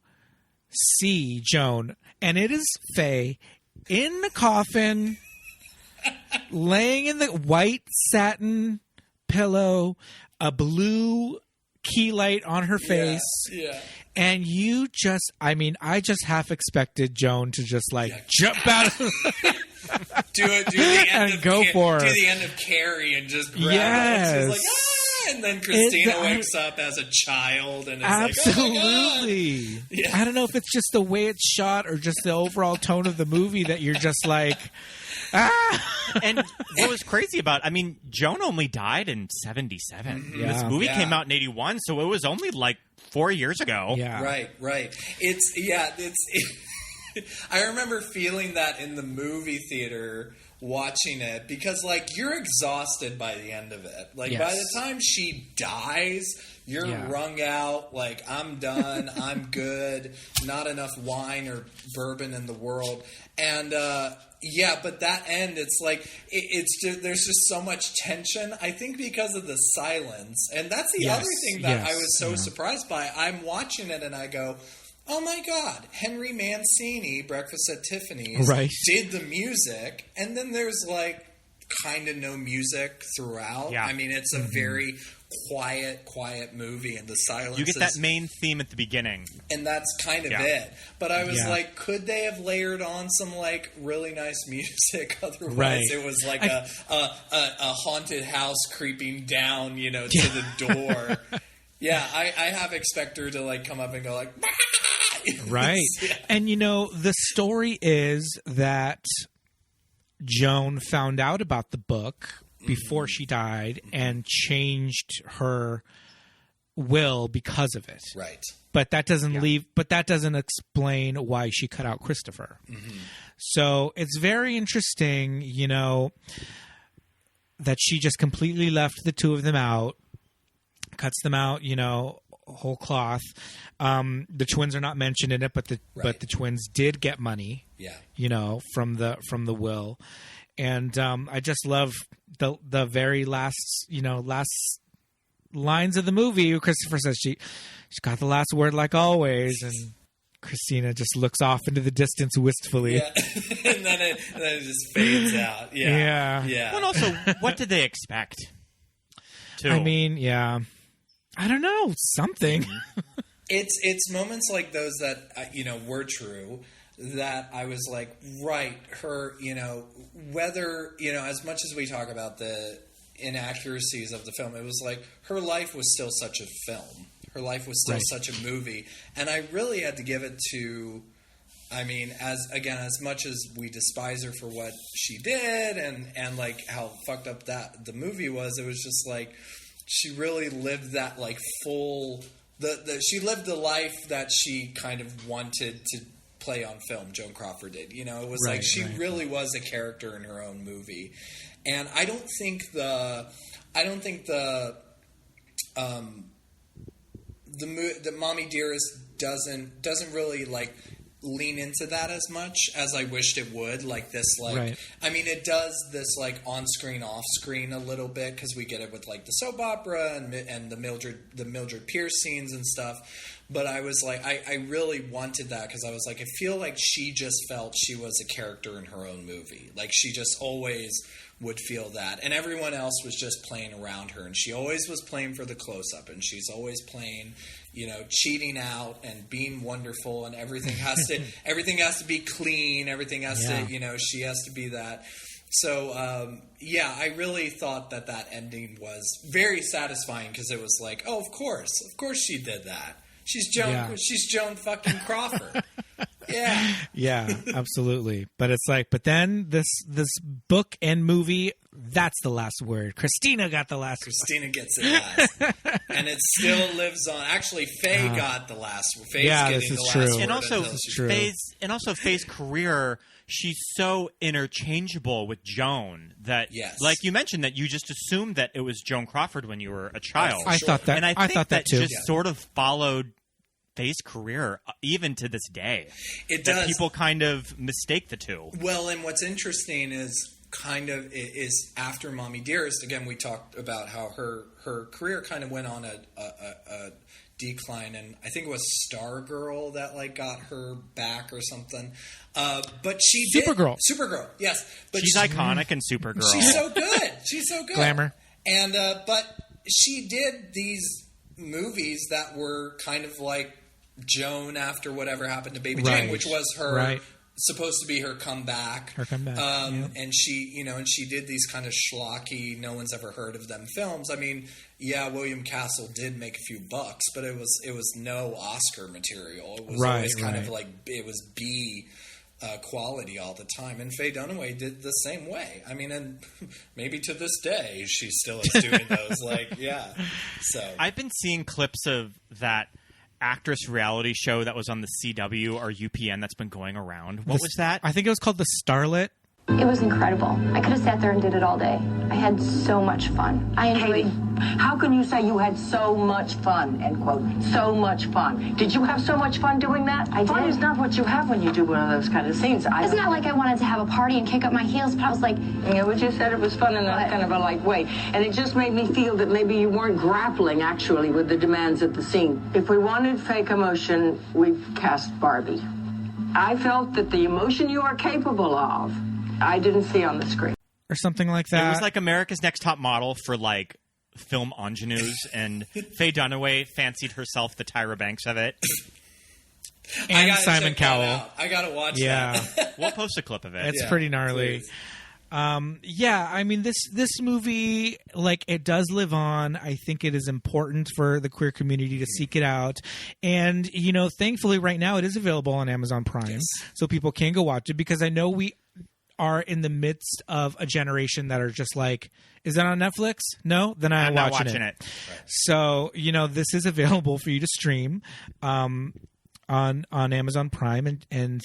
see Joan, and it is Faye in the coffin, laying in the white satin pillow, a blue key light on her face. Yeah. And you just, I just half expected Joan to just jump out of do the end and go for her. Do the end of Carrie and just grab her. And she's like, and then Christina wakes up as a child and is absolutely. Like, oh my God. Yeah. I don't know if it's just the way it's shot or just the overall tone of the movie that you're just like, And what was crazy about, I mean, Joan only died in 77. Yeah. This movie came out in 81, so it was only like 4 years ago. Yeah. Right. I remember feeling that in the movie theater watching it because, like, you're exhausted by the end of it. Like, by the time she dies, you're wrung out. Like, I'm done. I'm good. Not enough wine or bourbon in the world. And, but that end, it's like, there's just so much tension. I think because of the silence. And that's the other thing that I was so surprised by. I'm watching it and I go, oh my God, Henry Mancini, Breakfast at Tiffany's, did the music, and then there's like kind of no music throughout. Yeah. I mean, it's a very quiet movie, and the silence. You get that main theme at the beginning, and that's kind of it. But I was like, could they have layered on some like really nice music? Otherwise, it was like a haunted house creeping down, to the door. Yeah, I have expect her to like come up and go like. Right. And, the story is that Joan found out about the book before she died and changed her will because of it. Right. But that doesn't explain why she cut out Christopher. Mm-hmm. So it's very interesting, that she just completely left the two of them out, cuts them out, whole cloth. The twins are not mentioned in it, but the twins did get money. Yeah. From the will, and I just love the very last lines of the movie. Christopher says she got the last word like always, and Christina just looks off into the distance wistfully. Yeah. and then it just fades out. Yeah. Well, and also, what did they expect? I mean, yeah. I don't know, something. It's moments like those that were true that I was like, right, her, whether as much as we talk about the inaccuracies of the film, it was like her life was still such a film. Her life was still such a movie, and I really had to give it to. I mean, as much as we despise her for what she did, and like how fucked up that the movie was, it was just like. She really lived that like full. She lived the life that she kind of wanted to play on film. Joan Crawford did. It was like she really was a character in her own movie, and I don't think the Mommie Dearest doesn't really like lean into that as much as I wished it would. Like this, I mean, it does this like on screen, off screen a little bit because we get it with like the soap opera and the Mildred Pierce scenes and stuff. But I was like, I really wanted that because I was like, I feel like she just felt she was a character in her own movie. Like she just always would feel that, and everyone else was just playing around her, and she always was playing for the close up, and she's always playing. Cheating out and being wonderful, and everything has to be clean. Everything has to, she has to be that. So, I really thought that ending was very satisfying because it was like, oh, of course she did that. She's Joan fucking Crawford. Yeah. Yeah, absolutely. But it's like, but then this book and movie, that's the last word. Christina got the last word. Christina gets it last. And it still lives on. Actually, Faye got the last word. Faye's getting the last word. And also Faye's career, she's so interchangeable with Joan that, like you mentioned, that you just assumed that it was Joan Crawford when you were a child. I thought that. And I thought that too. Just sort of followed Faye's career even to this day. It does. People kind of mistake the two. Well, and what's interesting is after Mommie Dearest, again, we talked about how her career kind of went on a decline, and I think it was Stargirl that like got her back or something. But she Supergirl, yes. But she's iconic in Supergirl. She's so good. She's so good. Glamour. And but she did these movies that were kind of like Joan after whatever happened to Baby Jane, which was her supposed to be her comeback. And she, and she did these kind of schlocky, no one's ever heard of them films. I mean, William Castle did make a few bucks, but it was no Oscar material. It was always kind of like it was B quality all the time. And Faye Dunaway did the same way. I mean, and maybe to this day, she still is doing those. So I've been seeing clips of that actress reality show that was on the CW or UPN that's been going around. What was that? I think it was called The Starlet. It was incredible. I could have sat there and did it all day. I had so much fun. I enjoyed... How can you say you had so much fun, end quote, so much fun? Did you have so much fun doing that? Fun is not what you have when you do one of those kind of scenes. It's not like I wanted to have a party and kick up my heels, but I was like... Yeah, but you said it was fun in that kind of a light way. And it just made me feel that maybe you weren't grappling, actually, with the demands of the scene. If we wanted fake emotion, we've cast Barbie. I felt that the emotion you are capable of, I didn't see on the screen. Or something like that. It was like America's Next Top Model for like film ingenues, and Faye Dunaway fancied herself the Tyra Banks of it. And Simon Cowell. I gotta watch that. We'll post a clip of it. It's pretty gnarly. I mean, this movie, like, it does live on. I think it is important for the queer community to seek it out. And, you know, thankfully right now it is available on Amazon Prime. So people can go watch it, because I know we are in the midst of a generation that are just like, is that on Netflix? No? Then I'm not watching it. Right. So, you know, this is available for you to stream on Amazon Prime, and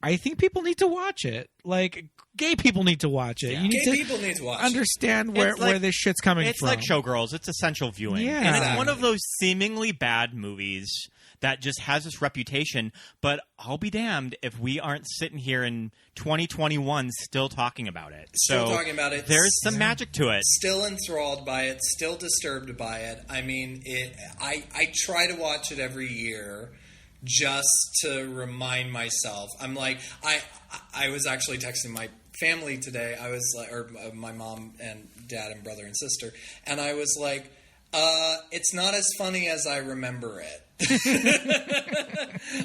I think people need to watch it. Like, gay people need to watch it. Yeah. You need Gay people need to watch understand where this shit's coming from. It's like Showgirls. It's essential viewing. Yeah. And it's one of those seemingly bad movies that just has this reputation, but I'll be damned if we aren't sitting here in 2021 still talking about it. Still talking about it. There's some magic to it. Still enthralled by it. Still disturbed by it. I mean, I try to watch it every year just to remind myself. I'm like, I was actually texting my family today. I was like, or my mom and dad and brother and sister, and I was like, it's not as funny as I remember it.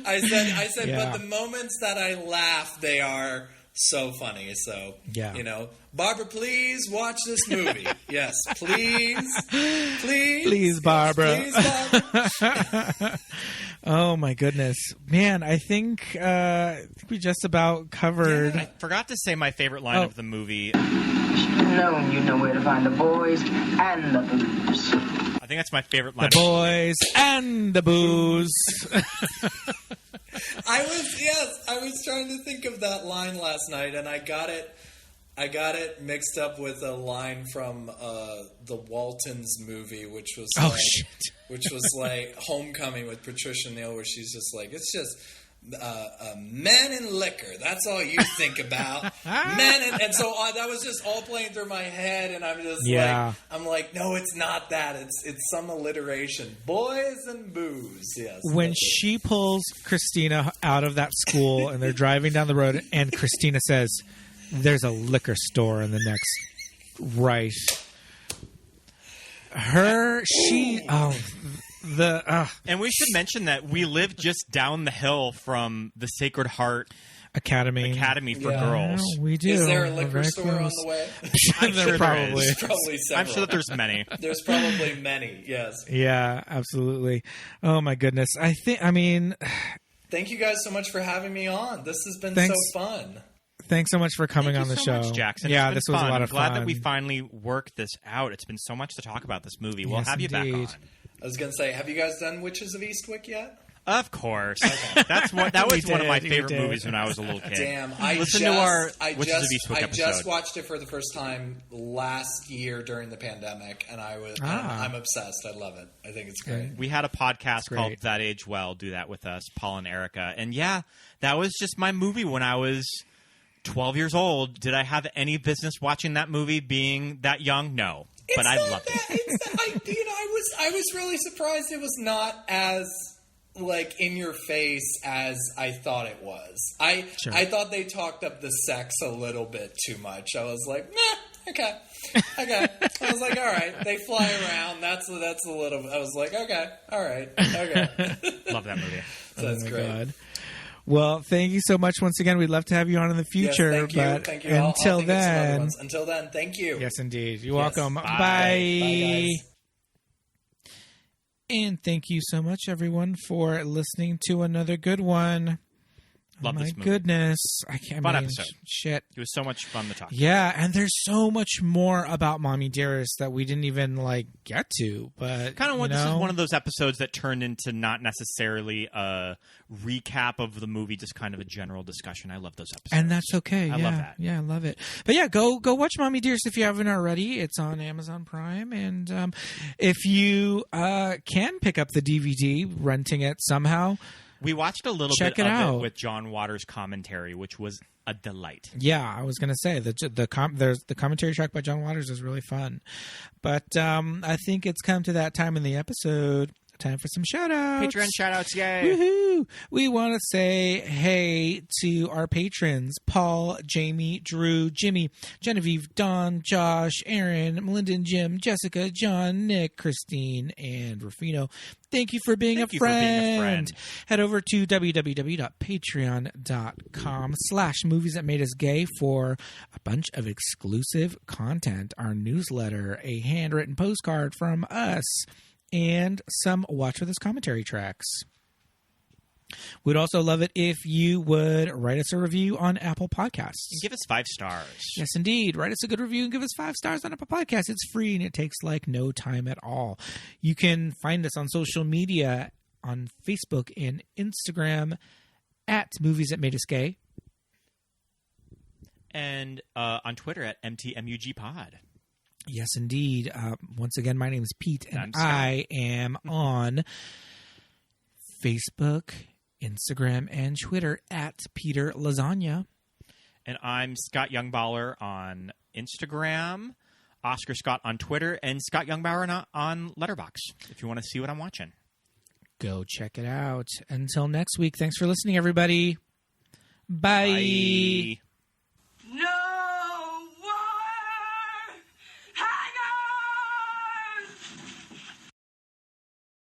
I said, yeah. But the moments that I laugh, they are so funny. So, you know, Barbara, please watch this movie. Yes, please, Barbara. Yes, please, Barbara. Oh my goodness, man! I think we just about covered. Yeah, I forgot to say my favorite line of the movie. You know where to find the boys and the booze. I think that's my favorite line. The boys and the booze. I was trying to think of that line last night, and I got it mixed up with a line from the Waltons movie, which was like Homecoming with Patricia Neal, where she's just like, it's just men and liquor. That's all you think about. Men and so that was just all playing through my head, and I'm just like, no, it's not that. It's some alliteration. Boys and booze. Yes. When she pulls Christina out of that school and they're driving down the road, and Christina says, "There's a liquor store in the next right." And we should mention that we live just down the hill from the Sacred Heart Academy for girls. We do. Is there a liquor store on the way? I'm sure probably. There's probably several. I'm sure that there's many. There's probably many. Yes. Yeah, absolutely. Oh my goodness. Thank you guys so much for having me on. This has been so fun. Thanks so much for coming on the show, much, Jackson. Yeah, this was a lot of fun. I'm glad that we finally worked this out. It's been so much to talk about this movie. We'll have you back on. I was going to say, have you guys done Witches of Eastwick yet? Of course. Okay. That was one of my favorite movies when I was a little kid. Damn, I just watched it for the first time last year during the pandemic, and I'm obsessed. I love it. I think it's great. We had a podcast called That Age Well do that with us, Paul and Erica, and that was just my movie when I was 12 years old. Did I have any business watching that movie being that young? No. But I loved it. I was really surprised it was not as like in your face as I thought it was. I thought they talked up the sex a little bit too much. I was like, okay. I was like, all right. They fly around. That's a little. I was like, okay, all right, okay. Love that movie. So that's great. God. Well, thank you so much once again. We'd love to have you on in the future. Yes, thank you. Until then. Until then, thank you. Yes, indeed. You're welcome. Bye. Bye, guys. And thank you so much, everyone, for listening to another good one. Love My this movie. goodness. I can't Fun mean, episode. Shit. It was so much fun to talk. Yeah, and there's so much more about Mommie Dearest that we didn't even get to. But kind of this is one of those episodes that turned into not necessarily a recap of the movie, just kind of a general discussion. I love those episodes, and that's okay. I love that. Yeah, I love it. But yeah, go watch Mommie Dearest if you haven't already. It's on Amazon Prime, and if you can pick up the DVD, renting it somehow. We watched a little Check bit it of out. it with John Waters' commentary, which was a delight. Yeah, I was going to say the commentary track by John Waters is really fun. But I think it's come to that time in the episode. Time for some shout-outs. Patreon shout-outs, yay. Woohoo! We want to say hey to our patrons, Paul, Jamie, Drew, Jimmy, Genevieve, Don, Josh, Aaron, Melinda and Jim, Jessica, John, Nick, Christine, and Rufino. Thank you for being a friend. Head over to www.patreon.com/movies that made us gay for a bunch of exclusive content, our newsletter, a handwritten postcard from us, and some Watch With Us commentary tracks. We'd also love it if you would write us a review on Apple Podcasts. And give us 5 stars. Yes, indeed. Write us a good review and give us 5 stars on Apple Podcasts. It's free and it takes no time at all. You can find us on social media on Facebook and Instagram at Movies That Made Us Gay. And on Twitter at MTMUGPod. Yes, indeed. Once again, my name is Pete, and I am on Facebook, Instagram, and Twitter at Peter Lasagna. And I'm Scott Youngballer on Instagram, Oscar Scott on Twitter, and Scott Youngbauer on Letterboxd if you want to see what I'm watching. Go check it out. Until next week, thanks for listening, everybody. Bye. Bye.